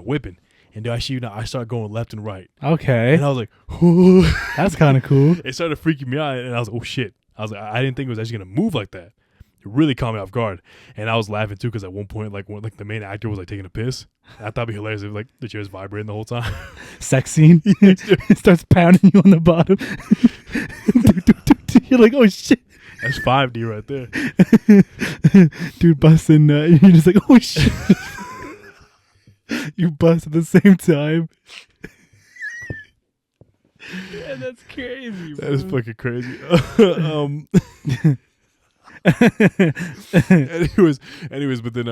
whipping, and I start going left and right. Okay, and I was like, ooh. That's kind of cool. It started freaking me out, and I was like, oh shit. I was like, I didn't think it was actually gonna move like that. It really caught me off guard, and I was laughing too because at one point, like the main actor was like taking a piss. I thought it'd be hilarious if like the chair's vibrating the whole time. Sex scene. It starts pounding you on the bottom. You're like, oh shit. That's 5D right there. Dude busting nut. You're just like, oh shit. You bust at the same time. Yeah, that's crazy, bro. That is fucking crazy. anyways, but then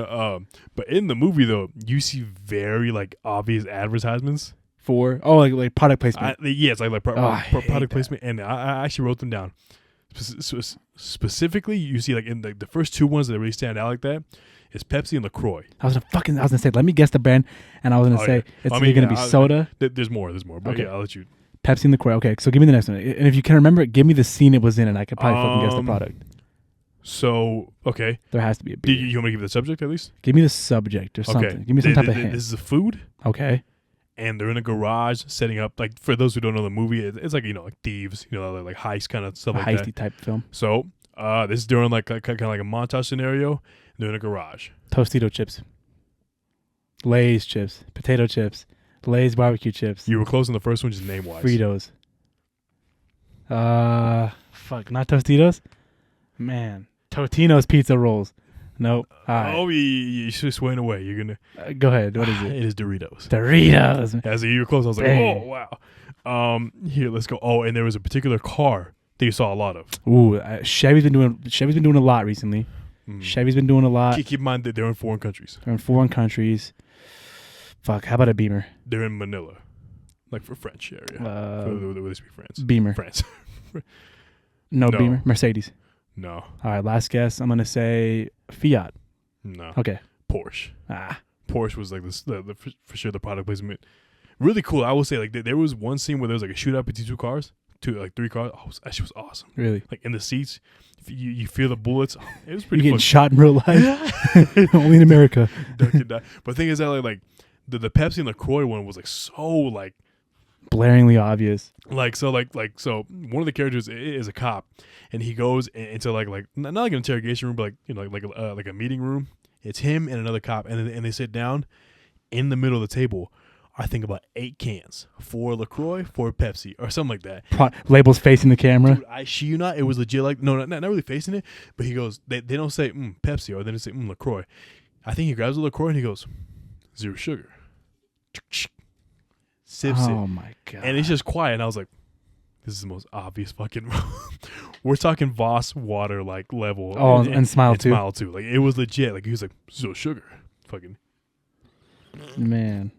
but in the movie though, you see very like obvious advertisements for like product placement. It's like product placement, and I actually wrote them down. Specifically, you see like in the first 2 ones that really stand out like that is Pepsi and LaCroix. I was gonna say, let me guess the brand, and I was gonna say it's gonna be soda. There's more, but okay. Yeah, I'll let you. Pepsi and LaCroix. Okay, so give me the next one, and if you can remember it, give me the scene it was in, and I could probably fucking guess the product. So okay, there has to be a beer. You want me to give the subject at least? Give me the subject or something. Okay. Give me some type of hint. This is a food. Okay. And they're in a garage setting up, like, for those who don't know the movie, it's like, like thieves, like heist kind of stuff like that. Heisty type film. So this is during like kind of like a montage scenario. They're in a garage. Tostito chips. Lay's chips. Potato chips. Lay's barbecue chips. You were close on the first one, just name-wise. Fritos. Fuck, not Tostitos? Man. Totino's pizza rolls. Nope. Oh, you just went away. You're gonna go ahead. What is it? It is Doritos. Doritos. As you were close, I was like, oh wow. Here, let's go. Oh, and there was a particular car that you saw a lot of. Ooh, Chevy's been doing a lot recently. Chevy's been doing a lot. Keep in mind that they're in foreign countries. Fuck, how about a Beamer? They're in Manila, like for French area. Where they speak France. Beamer. France. No, Beamer. Mercedes. No. All right, last guess. I'm gonna say Fiat. No. Okay. Porsche. Porsche was like this, for sure the product placement. Really cool. I will say, like there was one scene where there was like a shootout between 2 cars, 3 cars. Oh, that shit was awesome. Really? Like in the seats, you feel the bullets. It was pretty. You getting shot in real life? Only in America. But the thing is that like the Pepsi and LaCroix one was like so like blaringly obvious. So one of the characters is a cop, and he goes into like not like an interrogation room, but like a meeting room. It's him and another cop, and they sit down in the middle of the table. I think about 8 cans, 4 LaCroix, 4 Pepsi, or something like that. Labels facing the camera. Dude, I shit you not, it was legit like not really facing it, but he goes, they don't say Pepsi, or they don't say LaCroix. I think he grabs a LaCroix and he goes, 0 sugar. Sips it. Oh my god! And it's just quiet, and I was like, "This is the most obvious fucking." We're talking Voss water like level. Oh, and Smile too. Smile too. Like it was legit. Like he was like 0 sugar. Fucking man.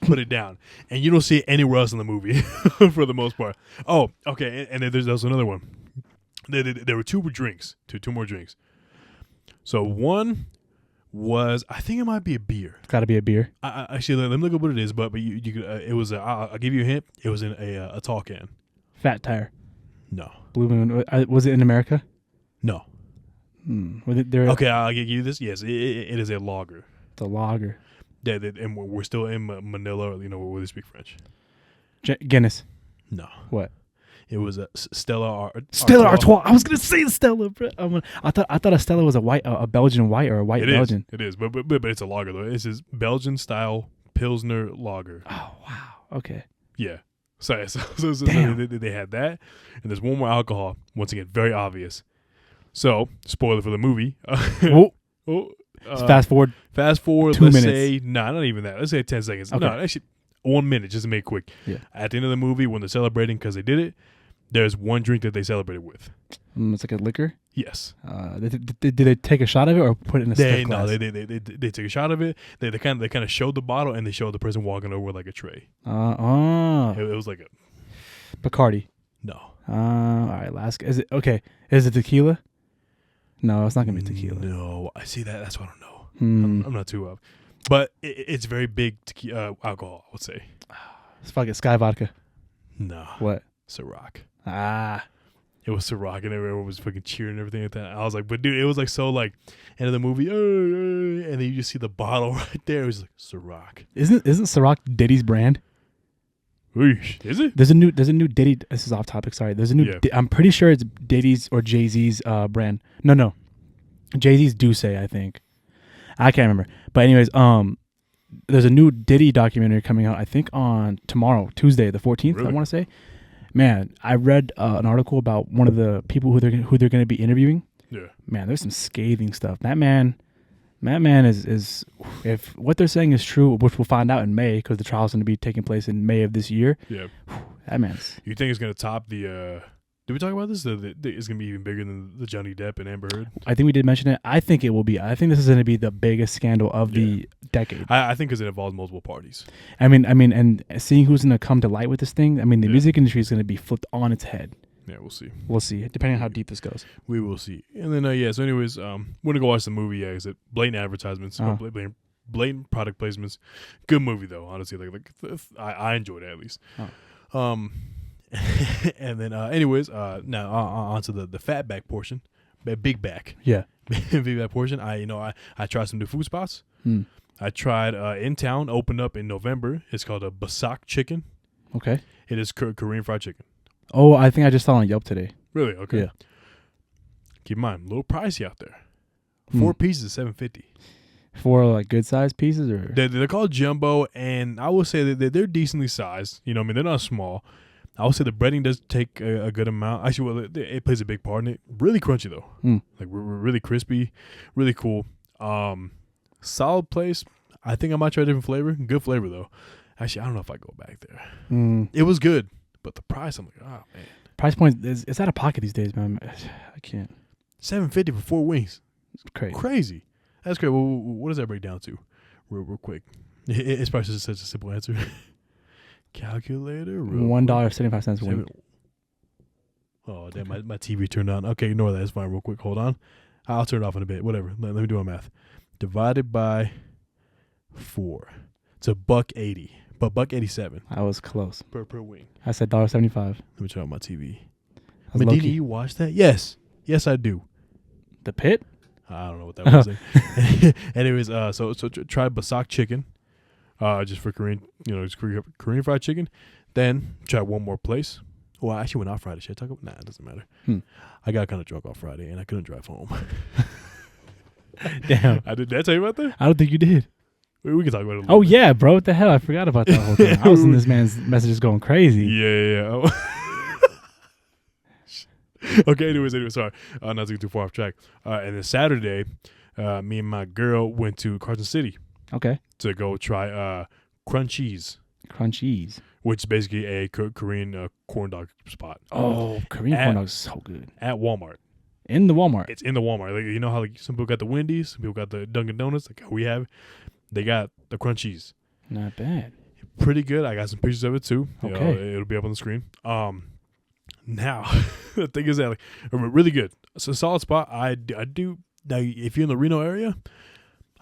Put it down, and you don't see it anywhere else in the movie for the most part. Oh, okay, and then there's another one. There were 2 drinks, two more drinks. So one was, I think it might be a beer. It's got to be a beer. Actually, let me look up what it is. But you could, it was. I'll give you a hint. It was in a tall can. Fat Tire. No. Blue Moon. Was it in America? No. Was it there? Okay, I'll give you this. Yes, it is a lager. It's a lager. Yeah, and we're still in Manila. You know, where they speak French. Guinness. No. What? It was a Stella Stella Artois. I was gonna say Stella, bro. I thought a Stella was a Belgian white or a white Belgian. It is, but it's a lager though. It's this Belgian style Pilsner lager. Oh wow. Okay. Yeah. So they had that, and there's one more alcohol. Once again, very obvious. So, spoiler for the movie. Fast forward. 2 let's minutes. Say, not even that. Let's say 10 seconds. Okay. No, actually, 1 minute, just to make it quick. Yeah. At the end of the movie, when they're celebrating because they did it, there's one drink that they celebrated with. It's like a liquor. Yes. Did they take a shot of it or put it in a stick glass? No, they took a shot of it. They kind of showed the bottle and they showed the person walking over with like a tray. It was like a Bacardi. No. All right. Last. Is it okay? Is it tequila? No, it's not gonna be tequila. No, I see that. That's what I don't know. I'm not too up, but it's very big alcohol. I would say. It's fucking Sky Vodka. No. What? Ciroc. It was Ciroc, and everyone was fucking cheering and everything like that. I was like, but dude, it was like so like end of the movie, and then you just see the bottle right there. It was like Ciroc. Isn't Ciroc Diddy's brand? Is it? There's a new Diddy. This is off topic. Sorry. There's a new. Yeah. I'm pretty sure it's Diddy's or Jay-Z's brand. No. Jay-Z's Douce, I think. I can't remember. But anyways, there's a new Diddy documentary coming out. I think on tomorrow, Tuesday, the 14th. Really? I want to say. Man, I read an article about one of the people who they're going to be interviewing. Yeah. Man, there's some scathing stuff. That man is if what they're saying is true, which we'll find out in May because the trial's going to be taking place in May of this year. Yeah. That man's. You think it's going to top the? Did we talk about this? It's going to be even bigger than the Johnny Depp and Amber Heard. I think we did mention it. I think it will be. I think this is going to be the biggest scandal of the decade. I think because it involves multiple parties. I mean, and seeing who's going to come to light with this thing. I mean, the music industry is going to be flipped on its head. Yeah, we'll see. We'll see, depending on how deep this goes. We will see. And then, so anyways, we're going to go watch the movie. Yeah, is it blatant advertisements, blatant product placements. Good movie, though, honestly. Like I enjoyed it, at least. And then, now onto the fat back portion. Big back. Yeah. Big back portion. I tried some new food spots. I tried in town, opened up in November. It's called a Basak chicken. Okay. It is Korean fried chicken. Oh, I think I just saw it on Yelp today. Really? Okay. Yeah. Keep in mind, a little pricey out there. 4 pieces, $7.50. For like good sized pieces, or they're called jumbo, and I will say that they're decently sized. You know, what I mean, they're not small. I would say the breading does take a good amount. Actually, well, it plays a big part in it. Really crunchy though, like we're really crispy, really cool. Solid place. I think I might try a different flavor. Good flavor though. Actually, I don't know if I go back there. It was good, but the price, I'm like, oh man. Price point is out of pocket these days, man. I can't. $7.50 for 4 wings. It's crazy. Crazy. That's crazy. Well, what does that break down to? Real quick. It's probably just such a simple answer. Calculator. $1.75 a wing. Oh damn! My TV turned on. Okay, ignore that. It's fine. Real quick, hold on. I'll turn it off in a bit. Whatever. Let me do my math. Divided by 4. It's $1.80, but $1.87. I was close per wing. I said $1.75. Let me turn on my TV. Medina, Medina, you watch that? Yes, I do. The Pit? I don't know what that was. Like. Anyways, so try Basak chicken, just for Korean, just Korean fried chicken. Then try one more place. Well, I actually went out Friday. Should I talk about? Nah, it doesn't matter. I got kind of drunk on Friday and I couldn't drive home. Damn. Did I tell you about that? I don't think you did. We can talk about it. Oh yeah, bro. What the hell? I forgot about that whole thing. I was in this man's messages going crazy. Yeah. Okay, anyways, sorry. Not to get too far off track. And then Saturday, me and my girl went to Carson City. Okay. To go try Crunchies. Crunchies. Which is basically a Korean corn dog spot. Oh, Korean corn dog is so good. At Walmart. In the Walmart. It's in the Walmart. Like, you know how some people got the Wendy's, some people got the Dunkin' Donuts, like how we have. They got the Crunchies. Not bad. Pretty good. I got some pictures of it too. Okay. It'll be up on the screen. Now the thing is that really good. It's a solid spot. I do. Now, if you're in the Reno area,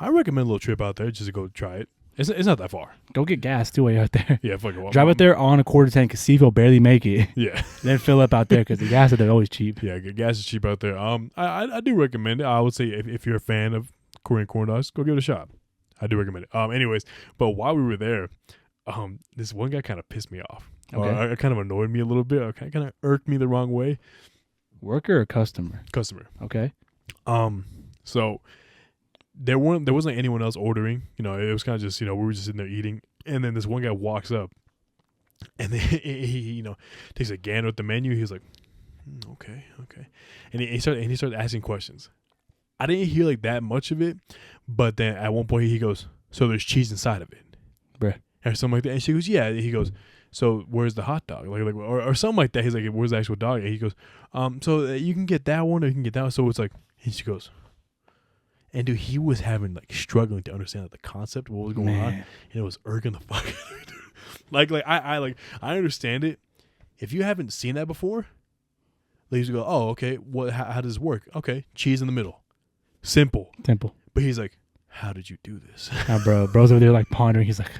I recommend a little trip out there just to go try it. It's not that far. Go get gas too while you're out there. Yeah, fuck it. Drive out there on a quarter tank because see if you'll barely make it. Yeah. Then fill up out there because the gas out there always cheap. Yeah, gas is cheap out there. I do recommend it. I would say if you're a fan of Korean corn dogs, go give it a shot. I do recommend it. Anyways, but while we were there, this one guy kind of pissed me off. Okay. It kind of annoyed me a little bit. It kind of irked me the wrong way. Worker or customer? Customer. Okay. So there wasn't anyone else ordering. You know, it was kind of just, you know, we were just sitting there eating, and then this one guy walks up, and then he you know, takes a gander at the menu. He's like, okay, and he started asking questions. I didn't hear like that much of it, but then at one point he goes, "So there's cheese inside of it, Bruh. or something like that." And she goes, "Yeah." He goes, "So where's the hot dog?" Or something like that. He's like, "Where's the actual dog?" And he goes, "So you can get that one, or you can get that one." So it's like, and she goes, and dude, he was having like struggling to understand like, the concept of what was going on, and it was irking the fuck out of me, dude. I understand it. If you haven't seen that before, they used to go, "Oh, okay. What? How does this work?" Okay, cheese in the middle. Simple. But he's like, "How did you do this?" Nah, bro's over there like pondering. He's like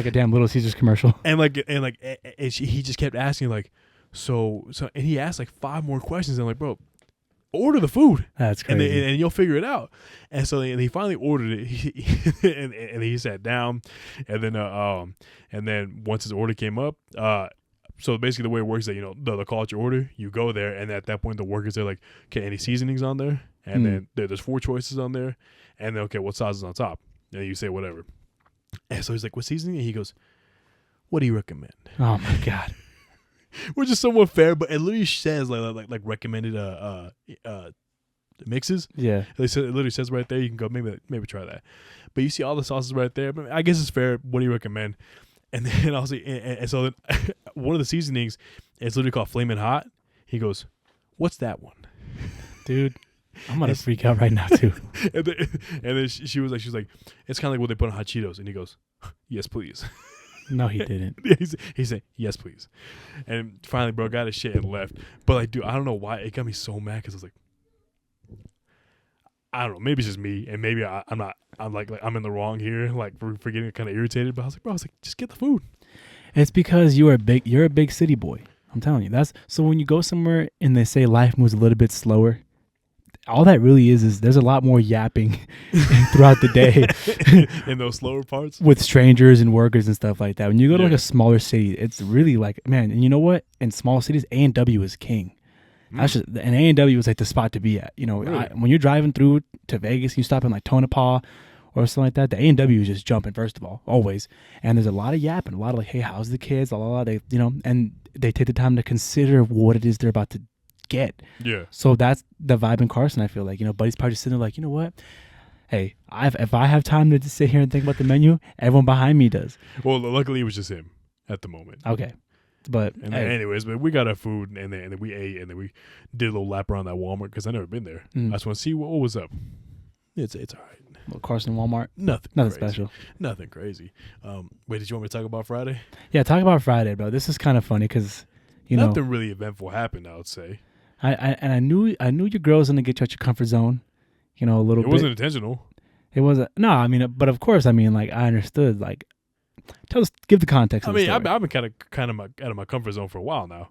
a damn Little Caesars commercial. And he just kept asking like, so, and he asked like 5 more questions. And I'm like, bro, order the food. That's crazy. And you'll figure it out. And so he finally ordered it. And he sat down, and then once his order came up, so basically the way it works is that, you know, they'll call out your order, you go there, and at that point the workers are like, "Okay, any seasonings on there?" And then there's 4 choices on there, and then, "Okay, what sauce is on top?" And you say whatever. And so he's like, "What seasoning?" And he goes, "What do you recommend?" Oh my God. Which is somewhat fair, but it literally says like recommended mixes. Yeah. It literally says right there, you can go maybe try that. But you see all the sauces right there. But I guess it's fair. What do you recommend? And then I'll say, and so then one of the seasonings is literally called Flamin' Hot. He goes, "What's that one?" Dude, I'm gonna freak out right now too. and then she was like, "It's kind of like what they put on hot Cheetos." And he goes, "Yes, please." No, he didn't. He said, "Yes, please." And finally, bro, got his shit and left. But like, dude, I don't know why it got me so mad, because I was like, I don't know, maybe it's just me, and maybe I'm in the wrong here, like for getting kind of irritated. But I was like, just get the food. It's because you're a big city boy. I'm telling you. That's so when you go somewhere and they say life moves a little bit slower, all that really is there's a lot more yapping throughout the day in those slower parts with strangers and workers and stuff like that. When you go to like Yeah. a smaller city, it's really like, man, and you know what? In small cities, A&W is king. That's just, and A&W is like the spot to be at. You know, Really? when you're driving through to Vegas, you stop in like Tonopah or something like that. The A&W is just jumping, first of all, always. And there's a lot of yapping, a lot of like, "Hey, how's the kids?" They, you know, and they take the time to consider what it is they're about to get. Yeah. So that's the vibe in Carson. I feel like, you know, Buddy's probably just sitting there like, you know what? Hey, if I have time to just sit here and think about the menu, everyone behind me does. Well, luckily it was just him at the moment. Okay. But And then anyways, but we got our food, and then we ate, and then we did a little lap around that Walmart, because I've never been there. I just want to see what was up. It's all right. well, Carson Walmart, Nothing crazy. special. Nothing crazy. Wait, did you want me to talk about Friday? Yeah, talk about Friday, bro. This is kind of funny because, you know, Nothing really eventful happened, I would say. I knew your girl's gonna get you out your comfort zone, you know, a little It bit. wasn't intentional. It wasn't. No, I mean, but of course, I mean, like I understood. Like, give the context. I of the mean, story. I've been kind of out of my comfort zone for a while now.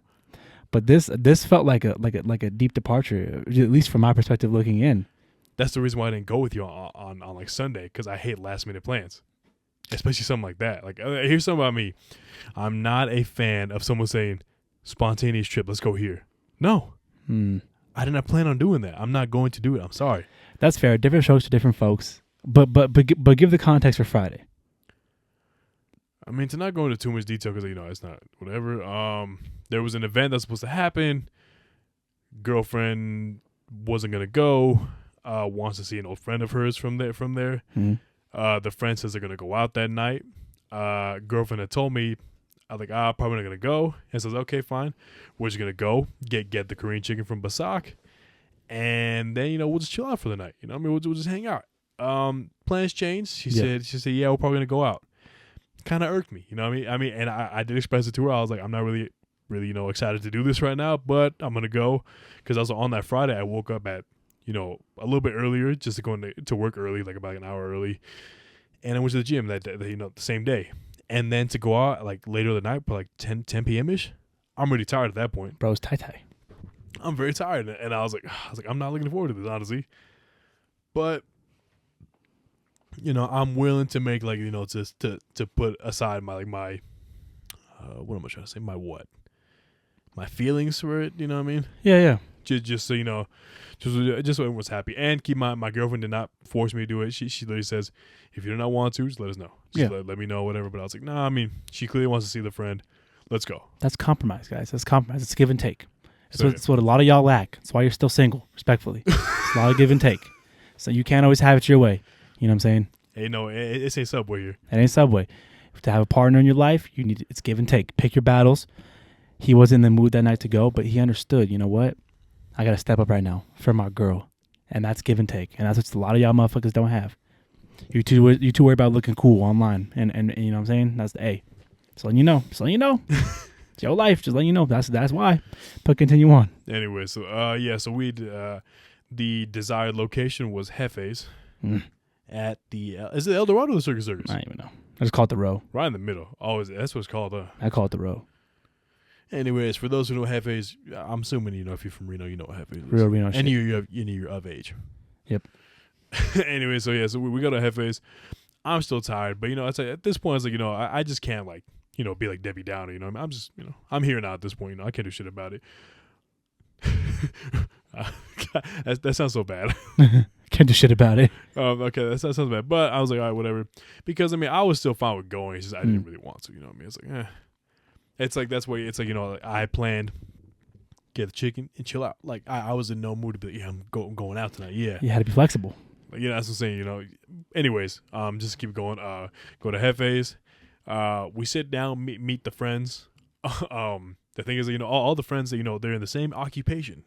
But this felt like a deep departure, at least from my perspective looking in. That's the reason why I didn't go with you on like Sunday, because I hate last minute plans, especially something like that. Like, here's something about me: I'm not a fan of someone saying spontaneous trip. Let's go here. No, I did not plan on doing that. I'm not going to do it. I'm sorry. That's fair. Different strokes for different folks. But give the context for Friday. I mean, to not go into too much detail, because, you know, it's not whatever. There was an event that's supposed to happen. Girlfriend wasn't gonna go. Wants to see an old friend of hers from there. The friend says they're gonna go out that night. Girlfriend had told me, I was like, probably not gonna go. And says, okay, fine. We're just gonna go get the Korean chicken from Basak, and then, you know, we'll just chill out for the night. You know, what I mean, we'll just hang out. Plans changed. She said, yeah, we're probably gonna go out. Kind of irked me, you know what I mean? And I did express it to her. I was like, I'm not really, you know, excited to do this right now, but I'm gonna go, because also on that Friday I woke up at, a little bit earlier, just to go to work early, like about an hour early. And I went to the gym that the same day. And then to go out like later in the night, like 10 p.m. ish. I'm really tired at that point. Bro, it's tie. I'm very tired, and I was like, I'm not looking forward to this, honestly. But I'm willing to make like just to put aside my what am I trying to say? My feelings for it. You know what I mean? Yeah. Just so just so everyone's happy, and keep my girlfriend did not force me to do it. She literally says, if you do not want to, just let us know. Just let me know, whatever. But I was like, nah. I mean, she clearly wants to see the friend. Let's go. That's compromise, guys. That's compromise. It's give and take. It's what a lot of y'all lack. That's why you're still single, respectfully. It's a lot of give and take. So you can't always have it your way. You know what I'm saying? Hey, no, it ain't Subway here. It ain't Subway. To have a partner in your life, it's give and take. Pick your battles. He was in the mood that night to go, but he understood, you know what? I got to step up right now for my girl. And that's give and take. And that's what a lot of y'all motherfuckers don't have. You too worry about looking cool online. And you know what I'm saying? That's the A. Just letting you know. It's your life. Just letting you know. That's why. But continue on. Anyway, so we the desired location was Hefe's at the is it El Dorado or the Circus? I don't even know. I just call it the Row. Right in the middle. Oh, that's what it's called. I call it the Row. Anyways, for those who know Hefe's, I'm assuming if you're from Reno, you know what Hefe's is. Real Reno shit. And you're of age. Yep. Anyway, so we go to Hefe's. I'm still tired, but it's like at this point, it's like I just can't like be like Debbie Downer. I'm just I'm here now at this point. I can't do shit about it. that sounds so bad. Can't do shit about it. Okay, that sounds bad. But I was like, all right, whatever. Because I was still fine with going. It's just I didn't really want to. It's like, It's like that's why it's like I planned get the chicken and chill out. Like I was in no mood to be like, I'm going out tonight. Yeah, you had to be flexible. Like, that's what I'm saying. Anyways, just keep going. Go to Hefe's. We sit down, meet the friends. The thing is, all the friends that they're in the same occupation,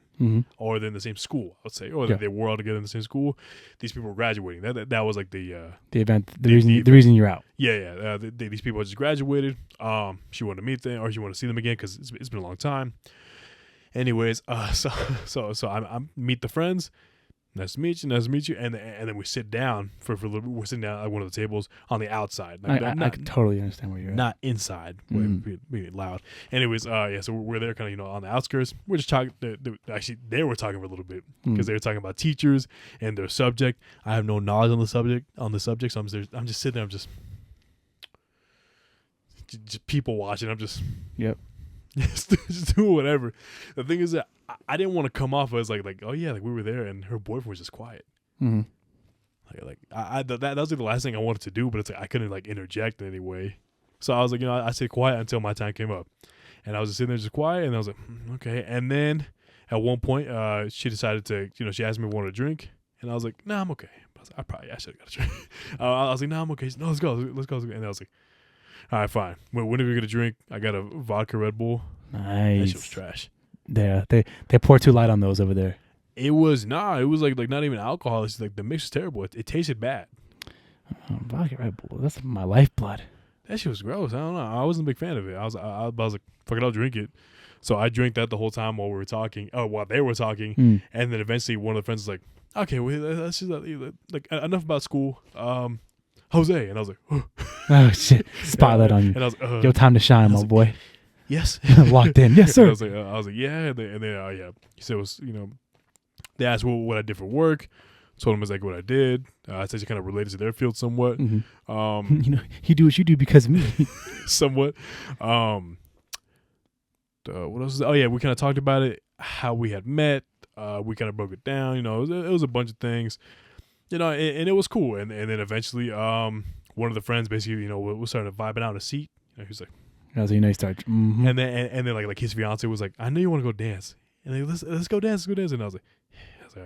or they're in the same school. Let's say, or they were all together in the same school. These people were graduating. That was like the event. The reason you're out. Yeah. These people just graduated. She wanted to meet them, or she wanted to see them again because it's been a long time. Anyways, so I meet the friends. Nice to meet you. And then we sit down for a little bit. We're sitting down at one of the tables on the outside. I can totally understand where you're at. Not inside. Being loud. Anyways, so we're there kind of, on the outskirts. We're just talking. Actually, they were talking for a little bit because they were talking about teachers and their subject. I have no knowledge on the subject. So I'm just sitting there. I'm just people watching. I'm just. Yep. just do whatever. The thing is that I didn't want to come off as like oh yeah, like we were there and her boyfriend was just quiet. That was like the last thing I wanted to do, but it's like I couldn't like interject in any way. So I was like, I stayed quiet until my time came up, and I was just sitting there just quiet, and I was like, okay. And then at one point, she decided to, she asked me if I wanted a drink, and I was like, nah, I'm okay. But I should have got a drink. I was like, nah, I'm okay. No, let's go. And I was like, all right, fine. When are we gonna drink? I got a vodka Red Bull. Nice. That shit was trash. Yeah, they pour too light on those over there. It was like not even alcohol. It's like the mix was terrible. It tasted bad. Vodka Red Bull. That's my lifeblood. That shit was gross. I don't know. I wasn't a big fan of it. I was like, fuck it, I'll drink it. So I drank that the whole time while we were talking. Oh, while they were talking, and then eventually one of the friends was like, okay, well, let's just like enough about school. Jose, and I was like, oh shit, spotlight on you. And I was, your time to shine, my boy. Yes, locked in. Yes, sir. I was like, yeah, and then yeah. He said it was, they asked what I did for work. Told him exactly what I did. I said it kind of related to their field somewhat. You do what you do because of me. Somewhat. What else? Oh yeah, we kind of talked about it, how we had met. We kind of broke it down. It was a bunch of things. And it was cool. And then eventually, one of the friends basically, was starting to vibe out in a seat. He was like, as you start. Mm-hmm. And then like his fiance was like, I know you want to go dance. And like, let's go dance. And I was like,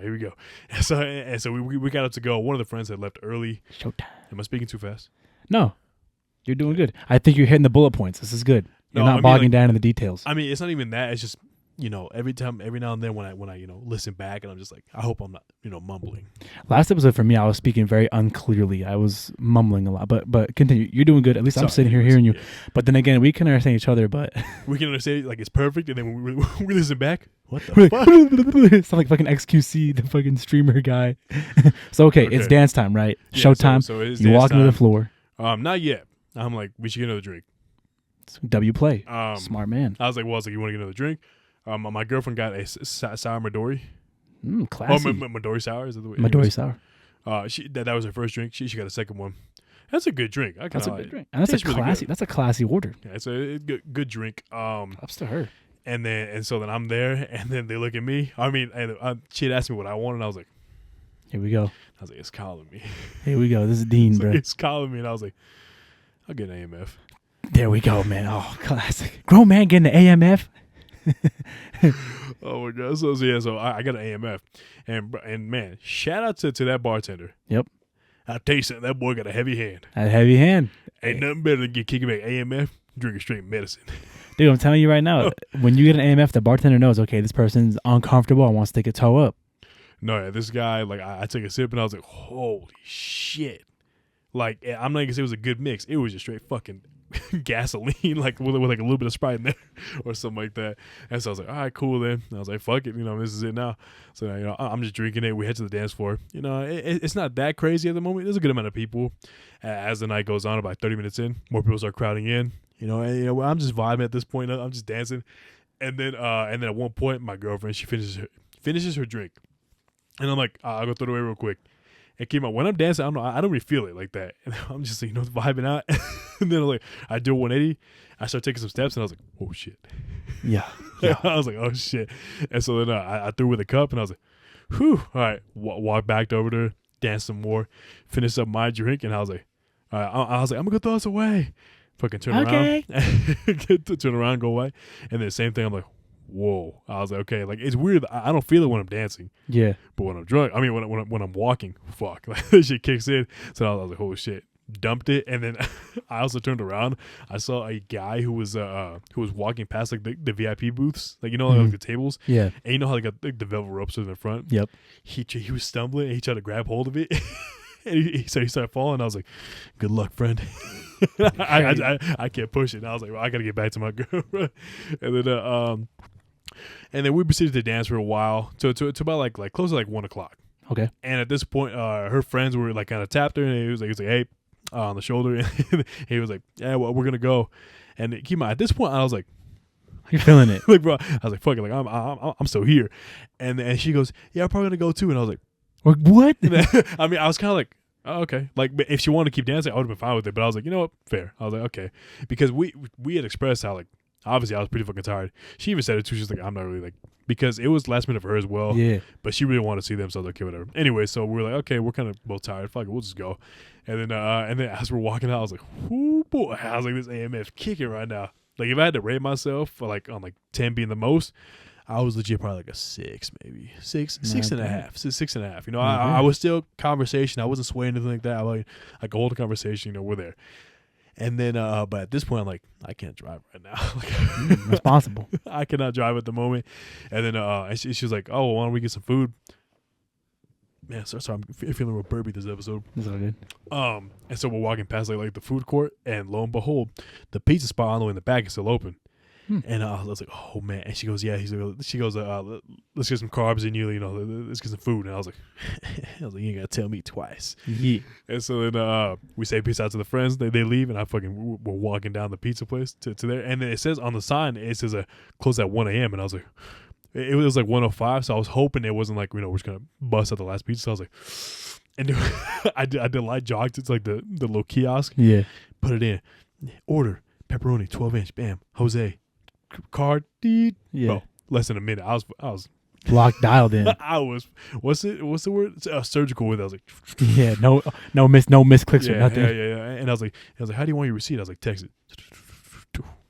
here we go. And so we got up to go. One of the friends had left early. Showtime. Am I speaking too fast? No, you're doing good. I think you're hitting the bullet points. This is good. You're not bogging down in the details. I mean, it's not even that. It's just every now and then when I listen back, and I'm just like, I hope I'm not mumbling. Last episode for me, I was speaking very unclearly. I was mumbling a lot, but continue. You're doing good. At least I'm sitting here hearing you. Yeah. But then again, we can understand each other. But we can understand like it's perfect, and then when we listen back, what the fuck? It's like fucking XQC, the fucking streamer guy. So okay, it's dance time, right? Yeah, Showtime. So you walk into the floor. Not yet. I'm like, we should get another drink. W play. Smart man. I was like, you want to get another drink? My girlfriend got a sour Midori. Classy. Oh, Midori sour is that the way? Midori sour. That was her first drink. She got a second one. That's a good drink. That's a good drink. And that's a classy. Really that's a classy order. Yeah, it's a good drink. Ups to her. And so then I'm there, and then they look at me. I mean, she had asked me what I wanted, and I was like, "Here we go." I was like, "It's calling me." Here we go. This is Dean, bro. It's calling me, and I was like, "I'll get an AMF." There we go, man. Oh, classic. Grown man getting an AMF. Oh my god! So I got an AMF, and man, shout out to that bartender. Yep. I'll tell you something. That boy got a heavy hand. A heavy hand. Ain't nothing better than kicking back AMF, drinking straight medicine. Dude, I'm telling you right now, when you get an AMF, the bartender knows, okay, this person's uncomfortable and wants to take a toe up. No, yeah, this guy, like, I took a sip and I was like, holy shit. Like, I'm not going to say it was a good mix. It was just straight fucking gasoline, like, with like a little bit of Sprite in there or something like that. And so I was like, all right, cool then. And I was like, fuck it. This is it now. So, I'm just drinking it. We head to the dance floor. It's not that crazy at the moment. There's a good amount of people. As the night goes on, about 30 minutes in, more people start crowding in. I'm just vibing at this point. I'm just dancing. And then at one point, my girlfriend, she finishes her drink. And I'm like, I'll go throw it away real quick. And keep on, when I'm dancing, I don't really feel it like that. And I'm just vibing out. And then I do a 180. I start taking some steps, and I was like, oh shit. Yeah. I was like, oh shit. And so then I threw with a cup, and I was like, whew. All right. Walk back over there, dance some more, finish up my drink, and I was like, all right. I was like, I'm gonna go throw this away. Fucking turn around. Turn around, go away. And then same thing. I'm like, whoa. I was like, okay, like it's weird. I don't feel it when I'm dancing. Yeah. But when I'm drunk, I mean, when I'm walking, fuck, like that shit kicks in. So I was like, oh shit. Dumped it, and then I also turned around. I saw a guy who was walking past like the VIP booths, like like the tables. Yeah. And you know how they got like the velvet ropes in the front. Yep. He was stumbling, and he tried to grab hold of it. And so he started falling. I was like, good luck, friend. I can't push it. And I was like, well, I got to get back to my girl. And then we proceeded to dance for a while to about like close to like 1 o'clock. Okay. And at this point, her friends were like kind of tapped her, and he was like, hey, on the shoulder. And he was like, yeah, well, we're going to go. And keep in mind, at this point, I was like, you're feeling it. Like, bro, I was like, fuck it. Like, I'm still here. And she goes, yeah, I'm probably going to go too. And I was like, what? I mean, I was kind of like, oh, okay. Like, if she wanted to keep dancing, I would have been fine with it. But I was like, you know what? Fair. I was like, okay. Because we had expressed how, like, obviously I was pretty fucking tired. She even said it too. She's like, I'm not really, like, because it was last minute for her as well. Yeah. But she really wanted to see them. So I was like, okay, whatever. Anyway, so we were like, okay, we're kind of both tired. Fuck it, we'll just go. And then as we're walking out, I was like, whoo, boy. I was like, this AMF kicking right now. Like, if I had to rate myself for like on like 10 being the most, I was legit probably like a 6, maybe 6 and a half. 6.5. I was still conversation. I wasn't swaying anything like that. I like a whole conversation. We're there. And then, but at this point, I'm like, I can't drive right now. Responsible. I cannot drive at the moment. And then, and she was like, oh, well, why don't we get some food? Man, sorry, I'm feeling real burpy this episode. That's all good. And so we're walking past like the food court, and lo and behold, the pizza spot all the way in the back is still open. And I was like, oh man. And she goes, yeah. She goes, let's get some carbs in you. Let's get some food. And I was like, you ain't gotta tell me twice. Yeah. And so then we say peace out to the friends. They leave, and we're walking down the pizza place to there. And then it says on the sign, it says close at 1 a.m. And I was like, it was like 1:05. So I was hoping it wasn't like we're just gonna bust out the last pizza. So I was like, and I did light jog to like the little kiosk. Yeah. Put it in. Order pepperoni 12-inch. Bam. Jose. Card. Deed. Yeah. Bro, less than a minute. I was locked, dialed in. I was. What's the word? Surgical with it. I was like, yeah. No misclicks or nothing. Yeah. And I was like, how do you want your receipt? I was like, text it.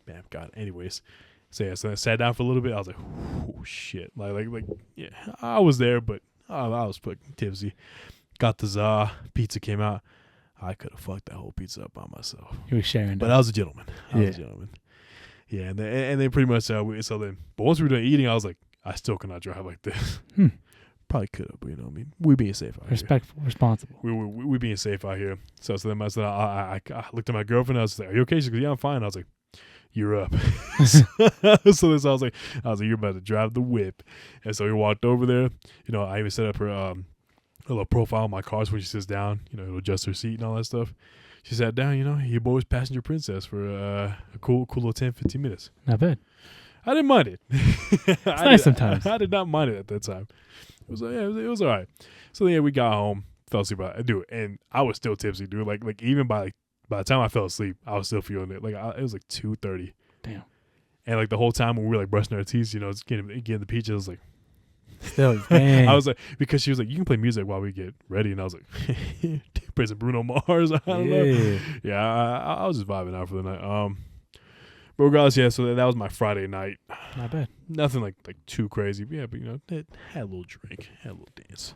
Bam. Got it. Anyways. So I sat down for a little bit. I was like, oh shit. Like yeah. I was there, but I was fucking tipsy. Got the za. Pizza came out. I could have fucked that whole pizza up by myself. You were sharing. But I was a gentleman. I was a gentleman. Yeah, and they pretty much so then. But once we were done eating, I was like, I still cannot drive like this. Probably could have, but you know, what I mean, we being safe out Respectful, responsible. here. We being safe out here. So then I said, I looked at my girlfriend. I was like, "Are you okay?" She goes, "Yeah, I'm fine." I was like, "You're up." So this, I was like, "You're about to drive the whip." And so we walked over there. You know, I even set up her a little profile on my car so when she sits down, you know, it'll adjust her seat and all that stuff. She sat down. You know, your boy's passenger princess for a cool little 10, 15 minutes. Not bad. I didn't mind it. It's nice sometimes. I did not mind it at that time. It was it was all right. So yeah, we got home, fell asleep. Dude, and I was still tipsy, dude. Like even by the time I fell asleep, I was still feeling it. Like it was like 2:30. Damn. And like the whole time when we were like brushing our teeth, you know, just getting the peaches, I was like, Still, dang. I was like, because she was like, you can play music while we get ready, and I was like, play some Bruno Mars. I don't know. Yeah, I was just vibing out for the night. But regardless, yeah. So that was my Friday night. Not bad. Nothing like too crazy. Yeah, but you know, it had a little drink, had a little dance.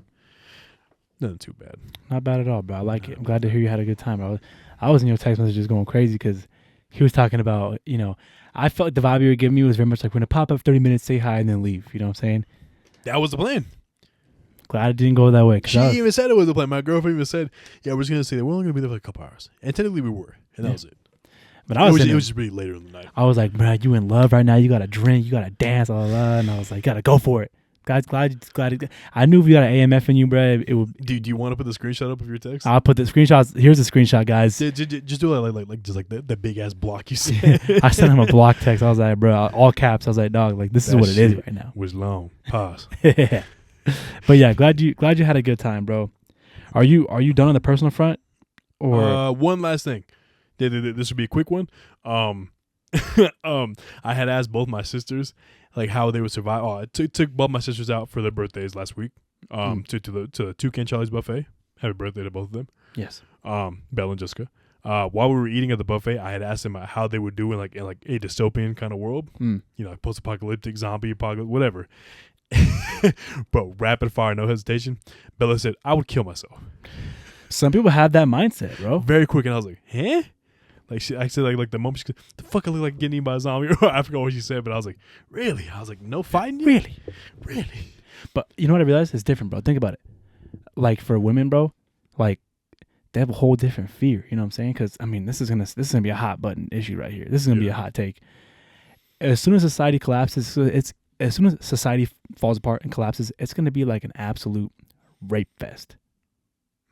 Nothing too bad. Not bad at all, bro. I like it. I'm glad to hear you had a good time. I was in your text messages going crazy because he was talking about, you know, I felt like the vibe you were giving me was very much like, we're going to pop up 30 minutes, say hi, and then leave. You know what I'm saying? That was the plan. Glad it didn't go that way. She even said it was the plan. My girlfriend even said, yeah, we're just going to say that we're only going to be there for a couple hours. And technically we were. And that was it. But it was just really later in the night. I was like, bro, you in love right now. You got to drink. You got to dance. Blah, blah, blah. And I was like, you got to go for it. Guys, glad. I knew if you got an AMF in you, bro, it would. Do you want to put the screenshot up of your text? I'll put the screenshots. Here's the screenshot, guys. Just do it like big ass block you said. I sent him a block text. I was like, bro, all caps. I was like, dog, like this is what it is right now. Was long. Pause. Yeah. But yeah, glad you had a good time, bro. Are you done on the personal front? Or one last thing. This would be a quick one. I had asked both my sisters like how they would survive. I took both my sisters out for their birthdays last week. To the Toucan Charlie's buffet. Happy birthday to both of them. Yes. Belle and Jessica. While we were eating at the buffet, I had asked them how they would do in like a dystopian kind of world. You know, like post-apocalyptic, zombie apocalypse, whatever. Bro, rapid fire, no hesitation. Bella said, I would kill myself. Some people have that mindset, bro. Very quick, and I was like, huh? Like I said, like the moment she goes, the fuck I look like getting eaten by a zombie. I forgot what she said, but I was like, really? I was like, no fighting yet? Really? But you know what I realized? It's different, bro. Think about it. Like for women, bro, like they have a whole different fear. You know what I'm saying? Because I mean, this is gonna be a hot button issue right here. This is gonna be a hot take. As soon as society collapses, as soon as society falls apart and collapses, it's gonna be like an absolute rape fest,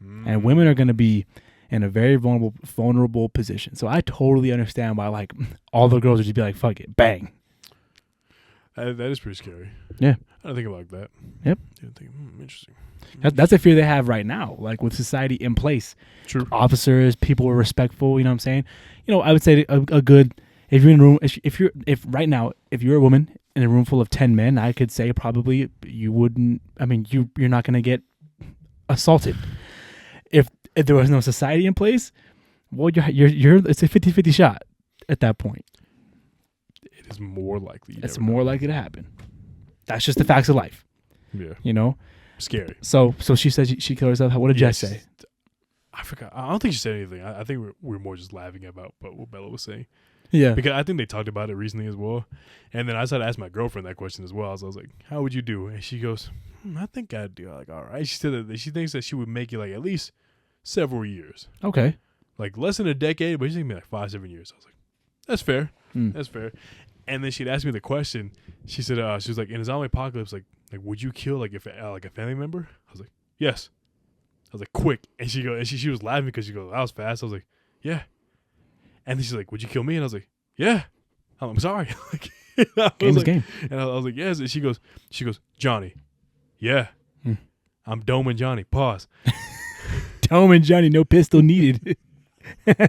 and women are gonna be in a very vulnerable position. So I totally understand why like all the girls would just be like, fuck it, bang. That is pretty scary. Yeah. I don't think about it like that. Yep. Interesting. That's a fear they have right now, like with society in place. True. Officers, people are respectful, you know what I'm saying? You know, I would say a good, if you're in a room, if right now, if you're a woman in a room full of 10 men, I could say probably you wouldn't, I mean, you're not going to get assaulted. If there was no society in place, well, you're it's a 50-50 shot at that point. It is more likely. It's more likely to happen. That's just the facts of life. Yeah. You know? Scary. So she said she killed herself. What did Jess say? I forgot. I don't think she said anything. I think we're more just laughing about what Bella was saying. Yeah. Because I think they talked about it recently as well. And then I started to ask my girlfriend that question as well. So I was like, how would you do? And she goes, I think I'd do. I'm like, all right. She said that she thinks that she would make it like at least several years. Okay. Like less than a decade, but she's thinking like 5-7 years. I was like, that's fair. That's fair. And then she'd ask me the question. She said, she was like, in a zombie apocalypse, like would you kill like if like a family member? I was like, yes. I was like, quick. And she goes, and she was laughing because she goes, that was fast. I was like, yeah. And then she's like, would you kill me? And I was like, yeah. I'm sorry. Game is game. And I was like, yes. And she goes, Johnny, yeah. I'm Dome and Johnny. Pause. Dome and Johnny, no pistol needed. Yeah,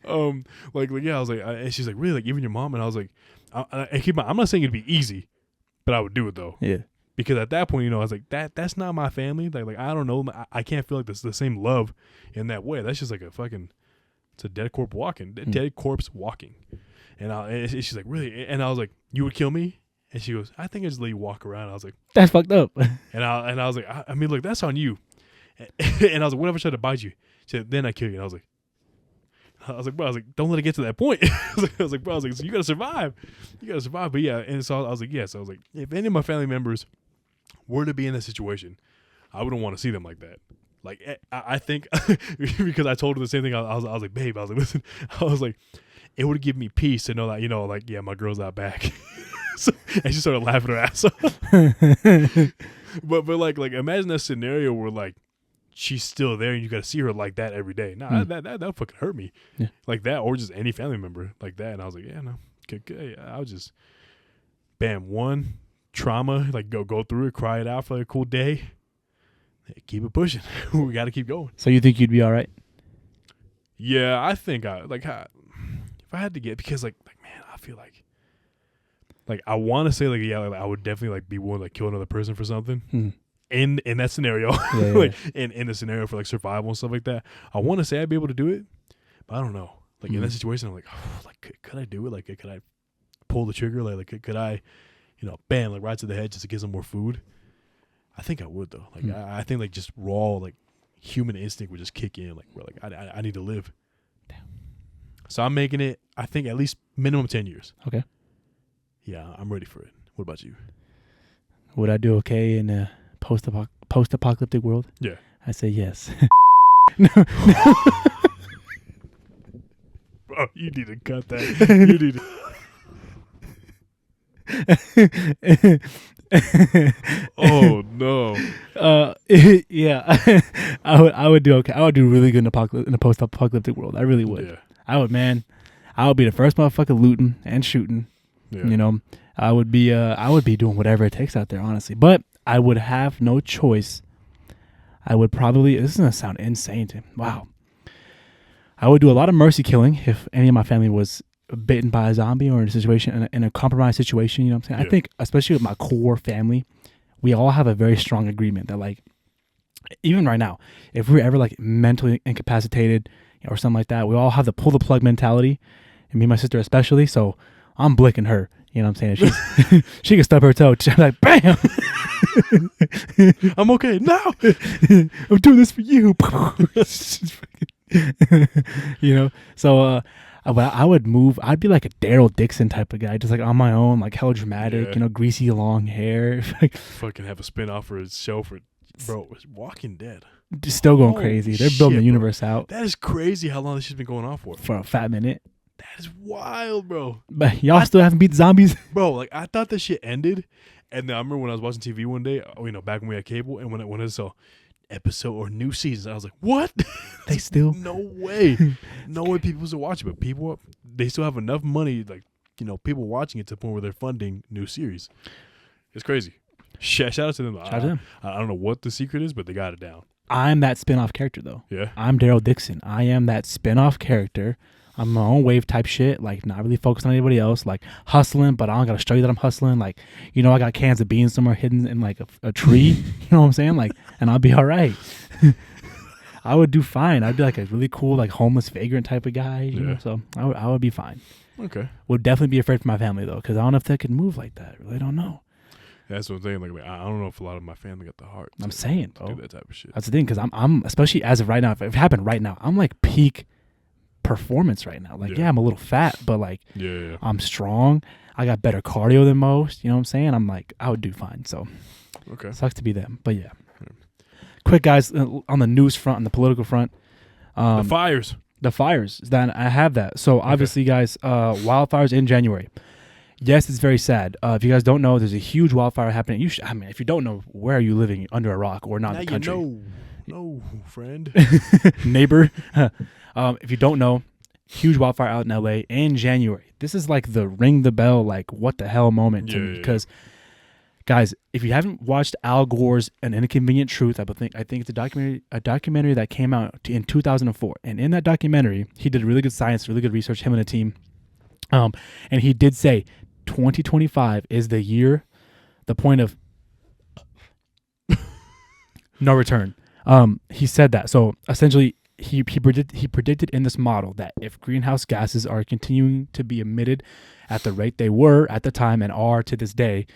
I was like, and she's like, really, like even your mom? And I was like, I'm not saying it'd be easy, but I would do it though. Yeah. Because at that point, you know, I was like, that's not my family. Like I don't know, I can't feel like this the same love in that way. That's just like it's a dead corpse walking. Dead corpse walking. And she's like, really? And I was like, you would kill me? And she goes, I think I just let you walk around. I was like, that's fucked up. And I was like, I mean, look, that's on you. And I was like, what if I tried to bite you? She said, then I kill you. And I was like, I was like, don't let it get to that point. I was like, bro, so you gotta survive. But yeah, and so I was like, if any of my family members were to be in that situation, I wouldn't want to see them like that. Like, I think because I told her the same thing. I was like, babe, listen, I was like, it would give me peace to know that, like, yeah, my girl's out back. And she started laughing her ass off. but like imagine that scenario where like she's still there and you got to see her like that every day. Nah, that fucking hurt me. Yeah. Like that, or just any family member like that. And I was like, yeah, no, good. I was just, bam, one trauma, like go through it, cry it out for like a cool day. Hey, keep it pushing. We got to keep going. So you think you'd be all right? Yeah, I think if I had to get, because like man, I feel like I want to say like, yeah, like, I would definitely like be willing to like kill another person for something. In that scenario, like in the scenario for like survival and stuff like that, I want to say I'd be able to do it, but I don't know. Like in that situation, I'm like, oh, like could I do it? Like could I pull the trigger? Like could I, bam, like right to the head just to get some more food? I think I would though. Like I think like just raw like human instinct would just kick in. Like we're like I need to live. Damn. So I'm making it. I think at least minimum 10 years. Okay. Yeah, I'm ready for it. What about you? Would I do okay in a post-apocalyptic world? Yeah. I say yes. Bro, you need to cut that. You need to. Oh no. Yeah. I would do okay. I would do really good in a post-apocalyptic world. I really would. Yeah. I would, man. I would be the first motherfucker looting and shooting. Yeah. I would be doing whatever it takes out there, honestly. But I would have no choice. I would probably, this is going to sound insane to me. Wow. I would do a lot of mercy killing if any of my family was bitten by a zombie or in a situation, in a compromised situation, you know what I'm saying? Yeah. I think, especially with my core family, we all have a very strong agreement that like, even right now, if we're ever like mentally incapacitated or something like that, we all have the pull the plug mentality, and me and my sister especially, so I'm blicking her. You know what I'm saying? She can stub her toe. I'm like, bam! I'm okay. No! I'm doing this for you. So I would move. I'd be like a Daryl Dixon type of guy, just like on my own, like hella dramatic, greasy long hair. Fucking have a spin-off for his show for, bro, it's Walking Dead. Just still going crazy. They're building the universe out. That is crazy how long this shit's been going on for. For a fat minute. That is wild, bro. But y'all still haven't beat the zombies? Bro, like I thought this shit ended. And then I remember when I was watching TV one day, back when we had cable, and when it saw episode or new season, I was like, what? They still? No way. No way people still watch it. But they still have enough money, like, people watching it to the point where they're funding new series. It's crazy. Shout out to them. Shout out to them. I don't know what the secret is, but they got it down. I'm that spinoff character, though. Yeah. I'm Daryl Dixon. I am that spinoff character. I'm my own wave type shit, like not really focused on anybody else, like hustling, but I don't gotta show you that I'm hustling. Like, I got cans of beans somewhere hidden in like a tree, you know what I'm saying? Like, and I'll be all right. I would do fine. I'd be like a really cool, like homeless vagrant type of guy, you know? So I would be fine. Okay. Would definitely be afraid for my family though, because I don't know if they could move like that. I really don't know. That's what I'm saying. Like I don't know if a lot of my family got the heart. I'm saying, bro. To do that type of shit. That's the thing, because I'm especially as of right now. If it happened right now, I'm like peak performance right now. Like, I'm a little fat, but like, I'm strong. I got better cardio than most. You know what I'm saying? I'm like, I would do fine. So, okay, sucks to be them, but yeah. Quick, guys, on the news front, on the political front, the fires. Then I have that. So obviously, guys, wildfires in January. Yes, it's very sad. If you guys don't know, there's a huge wildfire happening. If you don't know, where are you living, under a rock or not now in the country? No, friend. Neighbor. If you don't know, huge wildfire out in LA in January. This is like the ring the bell, like what the hell moment to me. Because, guys, if you haven't watched Al Gore's An Inconvenient Truth, I think it's a documentary that came out in 2004. And in that documentary, he did really good science, really good research, him and a team. And he did say 2025 is the year, the point of no return. He said that. So essentially, he predicted in this model that if greenhouse gases are continuing to be emitted at the rate they were at the time and are to this day,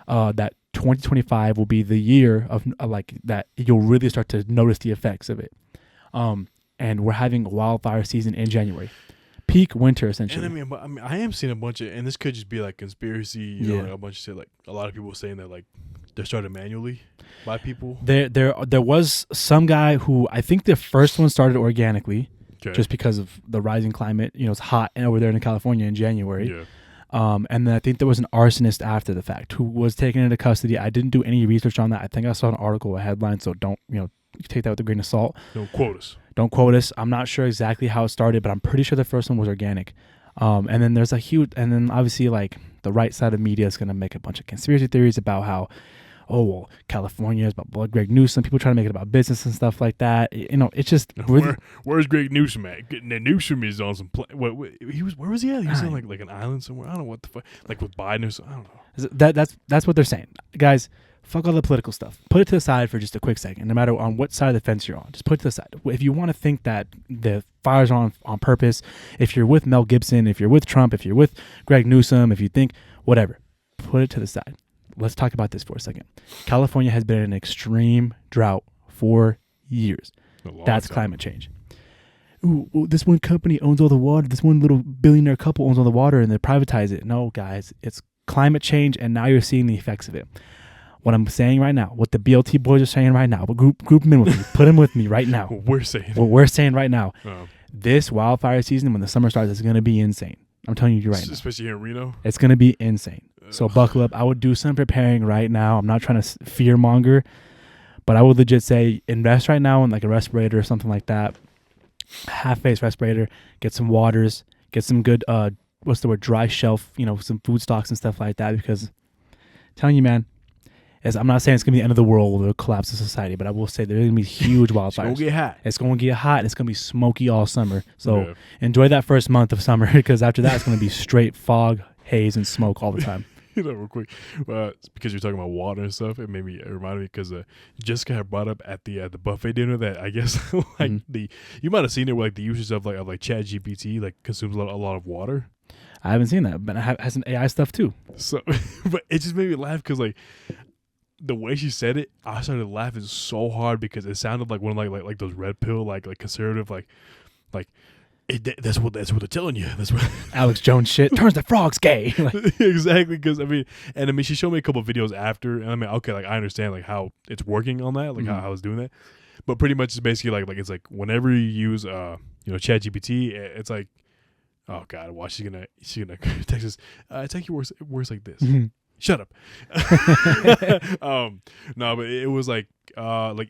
that 2025 will be the year of like that you'll really start to notice the effects of it. and we're having wildfire season in January. Peak winter, essentially. And I am seeing a bunch of, and this could just be like conspiracy, you know, like a bunch of shit. Like a lot of people saying that like they're started manually by people. There was some guy who I think the first one started organically, just because of the rising climate. You know, it's hot over there in California in January. Yeah. And then I think there was an arsonist after the fact who was taken into custody. I didn't do any research on that. I think I saw an article, a headline, so don't, take that with a grain of salt. Don't quote us. Don't quote us. I'm not sure exactly how it started, but I'm pretty sure the first one was organic. And then there's and then obviously like the right side of media is going to make a bunch of conspiracy theories about how, oh, well, California is about Greg Newsom. People trying to make it about business and stuff like that. It's just where's Greg Newsom at? Newsom is on some where was he at? He was on like an island somewhere. I don't know what the fuck, like with Biden or something. I don't know. That's what they're saying, guys. Fuck all the political stuff. Put it to the side for just a quick second. No matter on what side of the fence you're on, just put it to the side. If you want to think that the fires are on purpose, if you're with Mel Gibson, if you're with Trump, if you're with Greg Newsom, if you think whatever, put it to the side. Let's talk about this for a second. California has been in an extreme drought for years. That's climate change. Ooh, this one company owns all the water. This one little billionaire couple owns all the water and they privatize it. No, guys, it's climate change, and now you're seeing the effects of it. What I'm saying right now, what the BLT boys are saying right now, but group them in with me. Put them with me right now. What we're saying. What we're saying right now. This wildfire season, when the summer starts, is going to be insane. I'm telling you right now. Especially here in Reno. It's going to be insane. So buckle up. I would do some preparing right now. I'm not trying to fear monger, but I would legit say invest right now in like a respirator or something like that. Half-face respirator. Get some waters. Get some good, dry shelf, some food stocks and stuff like that, because I'm telling you, man, I'm not saying it's going to be the end of the world or the collapse of society, but I will say there's going to be huge wildfires. It's going to get hot. It's going to get hot, and it's going to be smoky all summer. So enjoy that first month of summer, because after that, it's going to be straight fog, haze, and smoke all the time. Real quick, because you're talking about water and stuff, it reminded me because Jessica had brought up at the buffet dinner that I guess like you might have seen it where like the usage of like ChatGPT like consumes a lot of water. I haven't seen that, but it has some AI stuff too. So, but it just made me laugh because like the way she said it, I started laughing so hard because it sounded like one of like those red pill like conservative like that's what they're telling you. That's what Alex Jones shit turns the frogs gay. Exactly, because she showed me a couple of videos after, and okay, like I understand like how it's working on that, like how it's doing that, but pretty much it's basically like it's like whenever you use ChatGPT, it's like, oh god, watch she's gonna text us. It's like works like this. Mm-hmm. Shut up. No, but it was like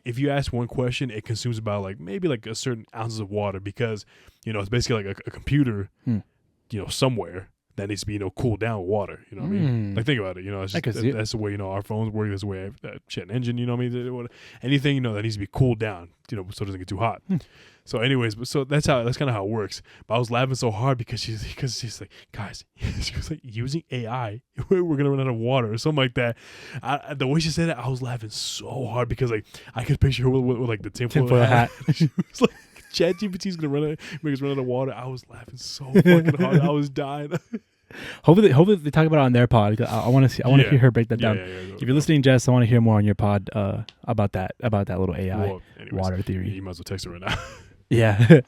if you ask one question, it consumes about like maybe like a certain ounces of water, because it's basically like a computer, somewhere that needs to be cooled down with water. You know what I mean? Like think about it. It's just, that's the way our phones work. That's the way shit an engine. You know what I mean? Anything that needs to be cooled down. So it doesn't get too hot. So anyways, that's kind of how it works. But I was laughing so hard because she's like, guys, she was like, using AI, we're gonna run out of water or something like that. The way she said it, I was laughing so hard because like I could picture her with like the tinfoil hat. She was like, ChatGPT's gonna make us run out of water. I was laughing so fucking hard. I was dying. Hopefully they talk about it on their pod. I want to hear her break that down. If you're listening, Jess, I want to hear more on your pod about that little AI water theory. You might as well text her right now. Yeah.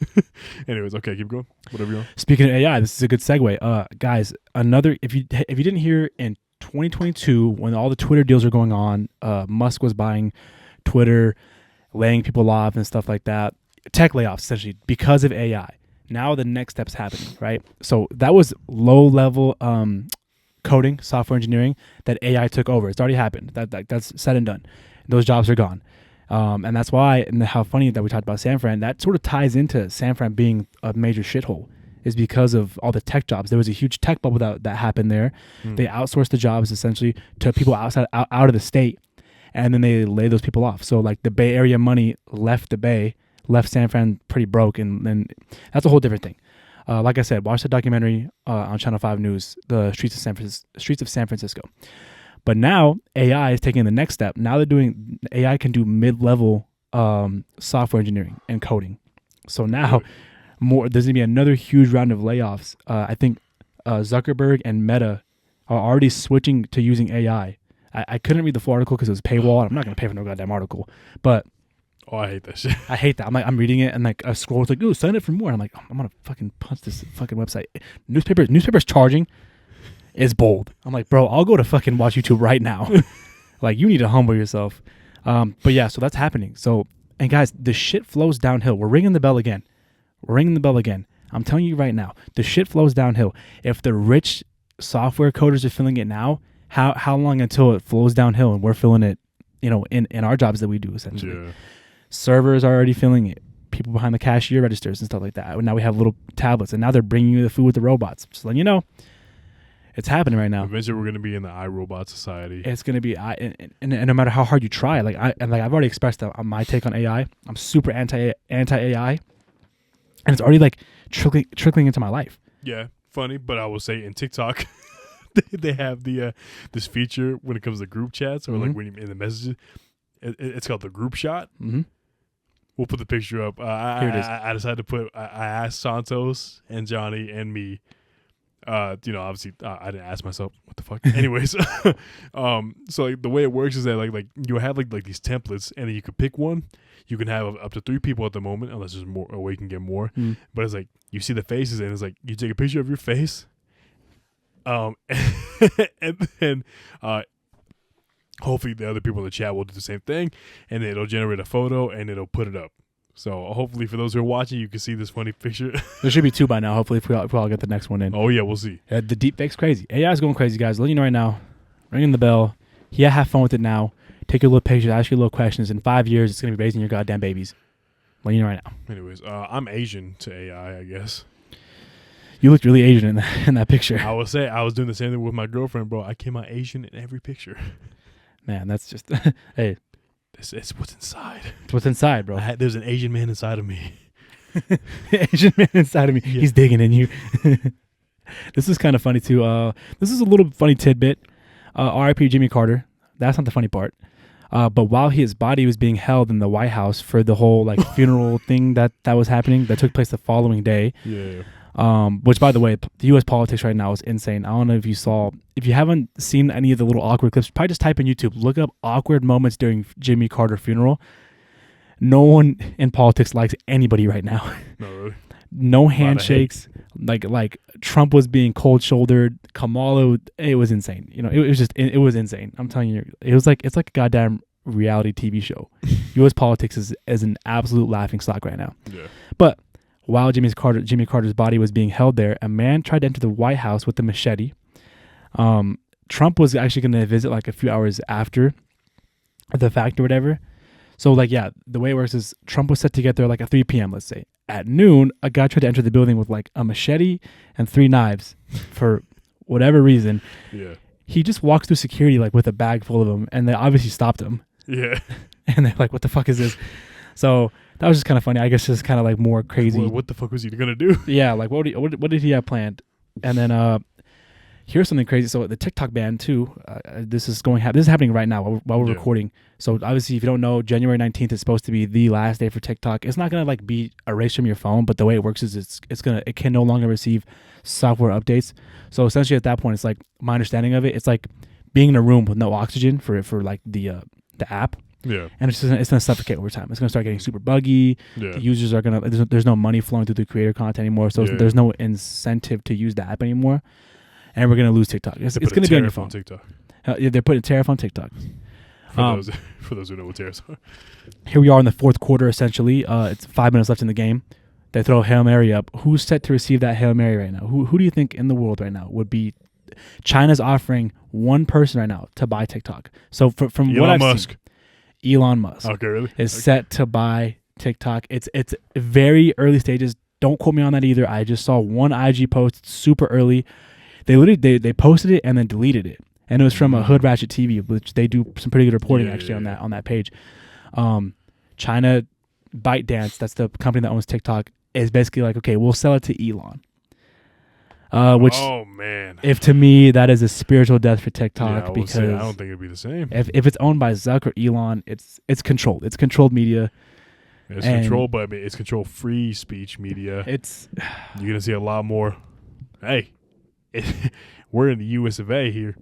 Anyways, okay, keep going. Whatever you want. Speaking of AI, this is a good segue. Guys, if you didn't hear, in 2022 when all the Twitter deals were going on, Musk was buying Twitter, laying people off and stuff like that. Tech layoffs essentially because of AI. Now the next step's happening, right? So that was low level coding, software engineering that AI took over. It's already happened. That's said and done. Those jobs are gone. And that's why, and how funny that we talked about San Fran, that sort of ties into San Fran being a major shithole, is because of all the tech jobs. There was a huge tech bubble that happened there. They outsourced the jobs essentially to people out of the state, and then they laid those people off. So like the Bay Area money left San Fran pretty broke, and that's a whole different thing. Like I said, watch the documentary on Channel 5 News, The Streets of San Francisco. But now AI is taking the next step. Now AI can do mid-level software engineering and coding. So now there's going to be another huge round of layoffs. I think Zuckerberg and Meta are already switching to using AI. I couldn't read the full article because it was paywall. I'm not going to pay for no goddamn article. But Oh, I hate that shit. I hate that. I'm reading it and like I scroll. It's like, ooh, sign up for more. And I'm like, I'm gonna fucking punch this fucking website. Newspapers charging is bold. I'm like, bro, I'll go to fucking watch YouTube right now. Like, you need to humble yourself. But yeah, so that's happening. So, and guys, the shit flows downhill. We're ringing the bell again. I'm telling you right now, the shit flows downhill. If the rich software coders are feeling it now, how long until it flows downhill and we're feeling it, in our jobs that we do essentially. Yeah. Servers are already feeling it. People behind the cashier registers and stuff like that. Now we have little tablets, and now they're bringing you the food with the robots. Just letting you know, it's happening right now. Eventually, we're going to be in the iRobot society. It's going to be, and no matter how hard you try, I've already expressed my take on AI. I'm super anti AI, and it's already like trickling into my life. Yeah, funny, but I will say in TikTok, they have the this feature when it comes to group chats or like when you in the messages. It's called the group shot. Mm-hmm. We'll put the picture up. Here it is. I decided to put. I asked Santos and Johnny and me. Obviously, I didn't ask myself what the fuck. Anyways, so like, the way it works is that like you have like these templates, and then you could pick one. You can have up to 3 people at the moment, unless there's more, or you can get more. Mm. But it's like you see the faces, and it's like you take a picture of your face, and then hopefully the other people in the chat will do the same thing, and then it'll generate a photo and it'll put it up. So hopefully for those who are watching, you can see this funny picture. There should be 2 by now. Hopefully, if we all get the next one in. Oh yeah, we'll see. The deep fake's crazy. AI is going crazy, guys. Let you know right now. Ringing the bell. Yeah, have fun with it now. Take your little pictures, ask your little questions. In 5 years, it's gonna be raising your goddamn babies. Let you know right now. Anyways, I'm Asian to AI, I guess. You looked really Asian in that picture. I will say I was doing the same thing with my girlfriend, bro. I came out Asian in every picture. Man, that's just hey. It's what's inside. It's what's inside, bro. There's an Asian man inside of me. Asian man inside of me. Yeah. He's digging in you. This is kind of funny too. This is a little funny tidbit. R.I.P. Jimmy Carter. That's not the funny part. But while his body was being held in the White House for the whole like funeral thing that was happening, that took place the following day. Yeah. Which, by the way, the U.S. politics right now is insane. I don't know if you haven't seen any of the little awkward clips, probably just type in YouTube, look up awkward moments during Jimmy Carter funeral. No one in politics likes anybody right now. No, really? No handshakes. Like Trump was being cold shouldered. Kamala, it was insane. It was insane. I'm telling you, it's like a goddamn reality TV show. U.S. politics is an absolute laughing stock right now. Yeah. But while Jimmy Carter's body was being held there, a man tried to enter the White House with a machete. Trump was actually going to visit like a few hours after the fact or whatever. So the way it works is Trump was set to get there like at 3 p.m., let's say. At noon, a guy tried to enter the building with like a machete and 3 knives for whatever reason. Yeah. He just walks through security like with a bag full of them, and they obviously stopped him. Yeah. And they're like, what the fuck is this? So that was just kind of funny. I guess just kind of like more crazy. What the fuck was he gonna do? Yeah, like what did he have planned? And then here's something crazy. So the TikTok ban too. This is happening right now while we're recording. So obviously, if you don't know, January 19th is supposed to be the last day for TikTok. It's not gonna like be erased from your phone, but the way it works is it can no longer receive software updates. So essentially, at that point, it's like my understanding of it. It's like being in a room with no oxygen for like the app. Yeah. And it's gonna suffocate over time. It's gonna start getting super buggy. Yeah. The users are there's no money flowing through the creator content anymore, so there's no incentive to use the app anymore. And we're gonna lose TikTok. It's gonna be on your phone. TikTok. They're putting a tariff on TikTok. For those who know what tariffs are. Here we are in the 4th quarter. Essentially, it's 5 minutes left in the game. They throw a Hail Mary up. Who's set to receive that Hail Mary right now? Who do you think in the world right now would be? China's offering one person right now to buy TikTok. So from what I've seen, Elon Musk Okay, really? is set to buy TikTok. It's very early stages. Don't quote me on that either. I just saw one IG post super early. They literally they posted it and then deleted it, and it was from a Hood Ratchet TV, which they do some pretty good reporting on that page. China ByteDance, that's the company that owns TikTok, is basically like, okay, we'll sell it to Elon. Which, oh man, if to me that is a spiritual death for TikTok, because I don't think it'd be the same. If it's owned by Zuck or Elon, it's controlled. It's controlled media. It's controlled, but I mean, it's controlled free speech media. You're gonna see a lot more. Hey, we're in the U.S. of A. here.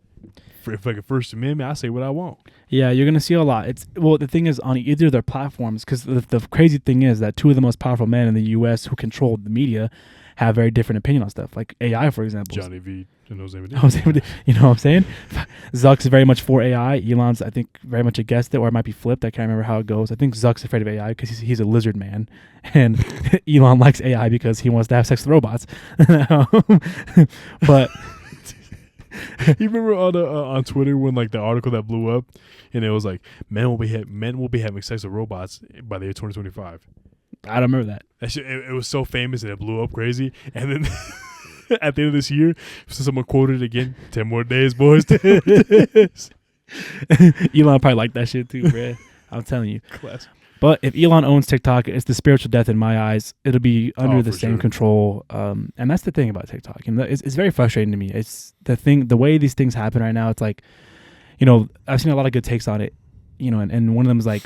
if like a First Amendment, I say what I want. Yeah, you're gonna see a lot. The thing is on either of their platforms, because the crazy thing is that two of the most powerful men in the U.S. who control the media have very different opinion on stuff, like AI, for example. Johnny V and Jose You know what I'm saying? Zuck's very much for AI. Elon's, I think, very much against it, or it might be flipped. I can't remember how it goes. I think Zuck's afraid of AI because he's a lizard man, and Elon likes AI because he wants to have sex with robots. But you remember on Twitter when like the article that blew up, and it was like men will be having sex with robots by the year 2025. I don't remember that. That shit, it was so famous and it blew up crazy. And then at the end of this year, someone quoted it again: 10 more days, boys. 10 more days. Elon probably liked that shit too, bruh. I'm telling you. Classic. But if Elon owns TikTok, it's the spiritual death in my eyes. It'll be under the same control. And that's the thing about TikTok. And it's very frustrating to me. It's the way these things happen right now. It's like, you know, I've seen a lot of good takes on it, you know, and one of them is like,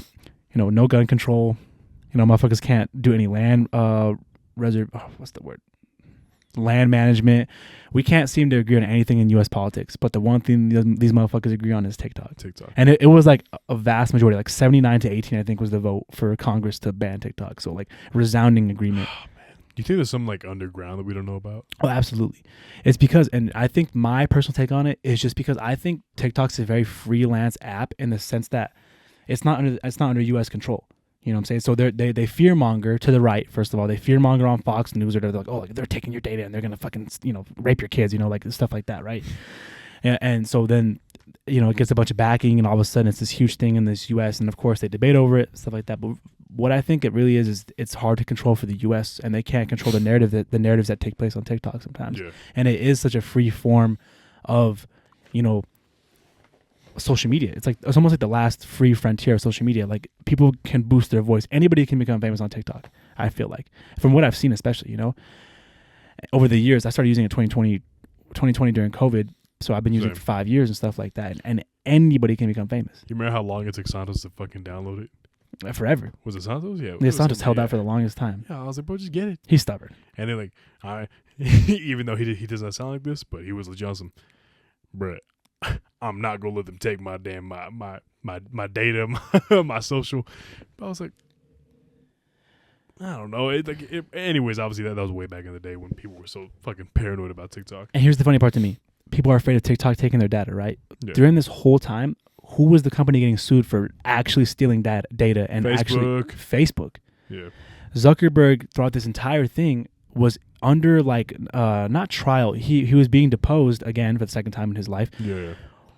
you know, no gun control. You know, motherfuckers can't do any land land management. We can't seem to agree on anything in U.S. politics. But the one thing these motherfuckers agree on is TikTok. And it was like a vast majority, like 79-18, I think, was the vote for Congress to ban TikTok. So like resounding agreement. Oh, man. Do you think there's some like underground that we don't know about? Oh, absolutely. It's because, and I think my personal take on it is just because I think TikTok's a very freelance app in the sense that it's not under U.S. control. You know what I'm saying? So they fearmonger to the right, first of all. They fearmonger on Fox News, or they're like, oh, like, they're taking your data and they're going to fucking, you know, rape your kids, you know, like stuff like that, right? And so then, you know, it gets a bunch of backing and all of a sudden it's this huge thing in this U.S. And of course they debate over it, stuff like that. But what I think it really is it's hard to control for the U.S. and they can't control the narratives that take place on TikTok sometimes. Yeah. And it is such a free form of, you know, social media. It's almost like the last free frontier of social media. Like people can boost their voice. Anybody can become famous on TikTok. I feel like, from what I've seen, especially, you know, over the years. I started using it 2020 during COVID. So I've been using it for 5 years and stuff like that. And anybody can become famous. You remember how long it took Santos to fucking download it? Forever. Was it Santos? Yeah. Yeah, Santos held out for the longest time. Yeah, I was like, bro, just get it. He's stubborn. And then like, even though he does not sound like this, but he was like Johnson, bruh. I'm not gonna let them take my damn my data, my social. But I was like, I don't know. Anyways, obviously that was way back in the day when people were so fucking paranoid about TikTok. And here's the funny part to me: people are afraid of TikTok taking their data. Right? Yeah. During this whole time, who was the company getting sued for actually stealing data and Facebook? Yeah. Zuckerberg throughout this entire thing was under like not trial. He was being deposed again for the second time in his life. Yeah.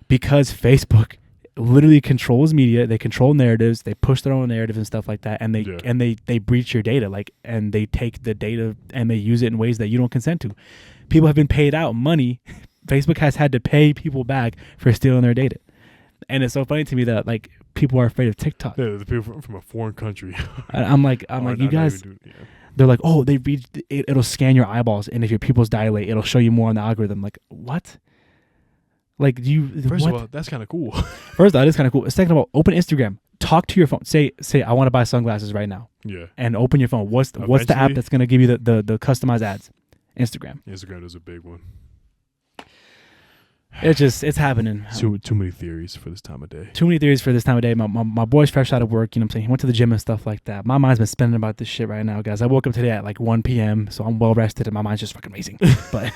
Because Facebook literally controls media. They control narratives. They push their own narrative and stuff like that. And they breach your data. Like, and they take the data and they use it in ways that you don't consent to. People have been paid out money. Facebook has had to pay people back for stealing their data. And it's so funny to me that like people are afraid of TikTok. Yeah, the people from a foreign country. I'm like, you guys. They're like, oh, it'll scan your eyeballs, and if your pupils dilate, it'll show you more on the algorithm. Like, what? Like, First of all, that's kind of cool. First, that is kind of cool. Second of all, open Instagram. Talk to your phone. Say, I want to buy sunglasses right now. Yeah. And open your phone. What's the app that's gonna give you the customized ads? Instagram. Instagram is a big one. It's happening. Too many theories for this time of day. Too many theories for this time of day. My boy's fresh out of work, you know what I'm saying? He went to the gym and stuff like that. My mind's been spinning about this shit right now, guys. I woke up today at like 1 p.m., so I'm well rested and my mind's just fucking racing. But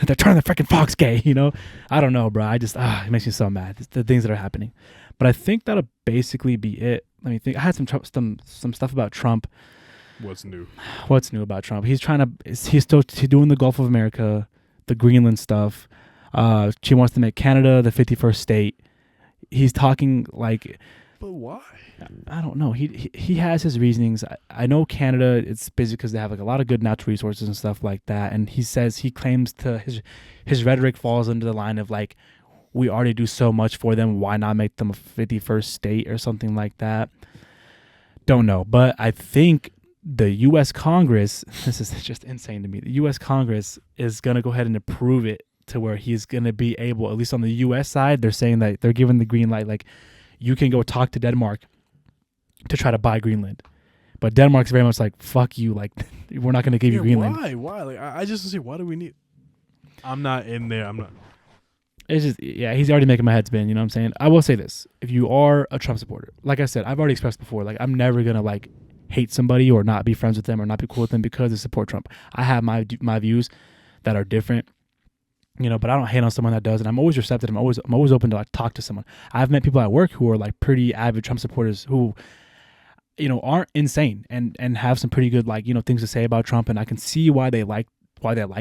they're turning the freaking Fox gay, you know? I don't know, bro. It makes me so mad. It's the things that are happening. But I think that'll basically be it. Let me think. I had some stuff about Trump. What's new? What's new about Trump? He's still doing the Gulf of America, the Greenland stuff. She wants to make Canada the 51st state. He's talking like, but why? I don't know. He has his reasonings. I know Canada. It's basically because they have like a lot of good natural resources and stuff like that. And he claims to his rhetoric falls under the line of like, we already do so much for them. Why not make them a 51st state or something like that? Don't know. But I think the U.S. Congress. This is just insane to me. The U.S. Congress is gonna go ahead and approve it, to where he's going to be able, at least on the U.S. side, they're saying that they're giving the green light. Like, you can go talk to Denmark to try to buy Greenland. But Denmark's very much like, fuck you. Like, we're not going to give you Greenland. Why? Like, I just say, why do we need... I'm not in there. I'm not... It's just, yeah, he's already making my head spin. You know what I'm saying? I will say this: if you are a Trump supporter, like I said, I've already expressed before, like I'm never gonna like hate somebody or not be friends with them or not be cool with them because they support Trump. I have my views that are different, you know, but I don't hate on someone that does, and I'm always receptive. I'm always open to like talk to someone. I've met people at work who are like pretty avid Trump supporters who, you know, aren't insane and have some pretty good like, you know, things to say about Trump, and I can see why they like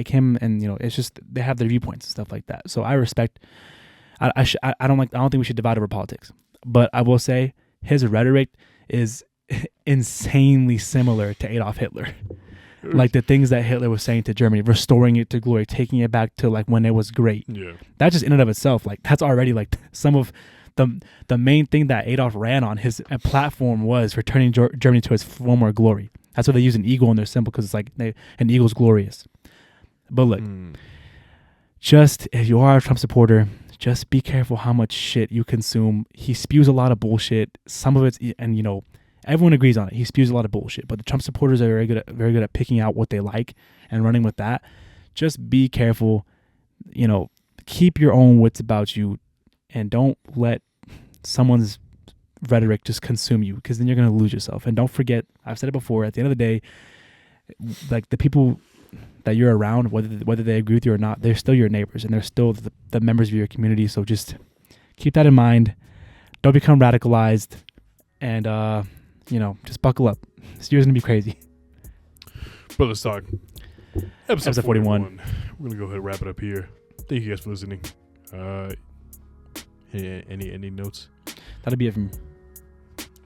him, and you know, it's just they have their viewpoints and stuff like that. So I respect. I don't think we should divide over politics, but I will say his rhetoric is insanely similar to Adolf Hitler. Like the things that Hitler was saying to Germany, restoring it to glory, taking it back to like when it was great. Yeah, that just in and of itself, like that's already like some of the main thing that Adolf ran on. His platform was returning Germany to its former glory. That's why they use an eagle in their symbol, because it's like an eagle's glorious. But look, just if you are a Trump supporter, just be careful how much shit you consume. He spews a lot of bullshit. Some of it's, and you know, everyone agrees on it. He spews a lot of bullshit. But the Trump supporters are very good at picking out what they like and running with that. Just be careful. You know, keep your own wits about you, and don't let someone's rhetoric just consume you, because then you're going to lose yourself. And don't forget, I've said it before, at the end of the day, like the people that you're around, whether they agree with you or not, they're still your neighbors, and they're still the members of your community. So just keep that in mind. Don't become radicalized, and you know, just buckle up. This year's gonna be crazy. But let's talk episode 41. We're gonna go ahead and wrap it up here. Thank you guys for listening. Any notes? That'll be it from me.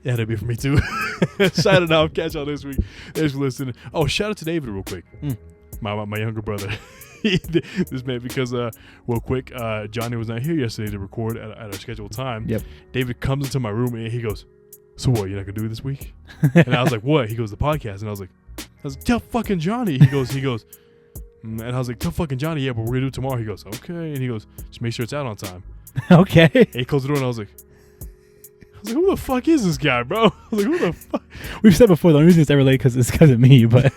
Yeah, that'll be it for me too. Shout it out. Catch y'all this week. Thanks for listening. Oh, shout out to David real quick. My younger brother. This man, because real quick, Johnny was not here yesterday to record at our scheduled time. Yep. David comes into my room and he goes, "So what, you're not gonna do it this week?" And I was like, "What?" He goes, "The podcast." And I was like, "Tell fucking Johnny." He goes, and I was like, "Tell fucking Johnny, yeah, but we're gonna do it tomorrow." He goes, "Okay." And he goes, "Just make sure it's out on time." Okay. And he closed the door and I was like, "Who the fuck is this guy, bro?" I was like, "Who the fuck?" We've said before, the only reason it's ever late is because of me, but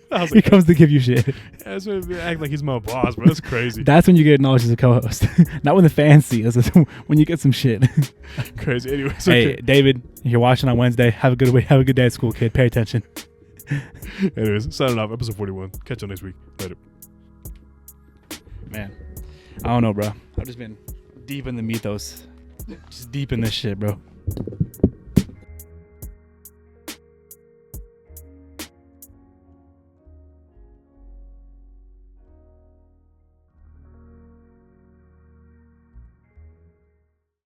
like, he comes to give you shit. That's when he act like he's my boss, bro. That's crazy. That's when you get acknowledged as a co-host. Not when the fans see us. When you get some shit. Crazy. Anyway, hey, okay. David, if you're watching on Wednesday, have a good week. Have a good day at school, kid. Pay attention. Anyways, signing off. Episode 41. Catch you next week. Later. Man, I don't know, bro. I've just been deep in the mythos. Just deep in this shit, bro.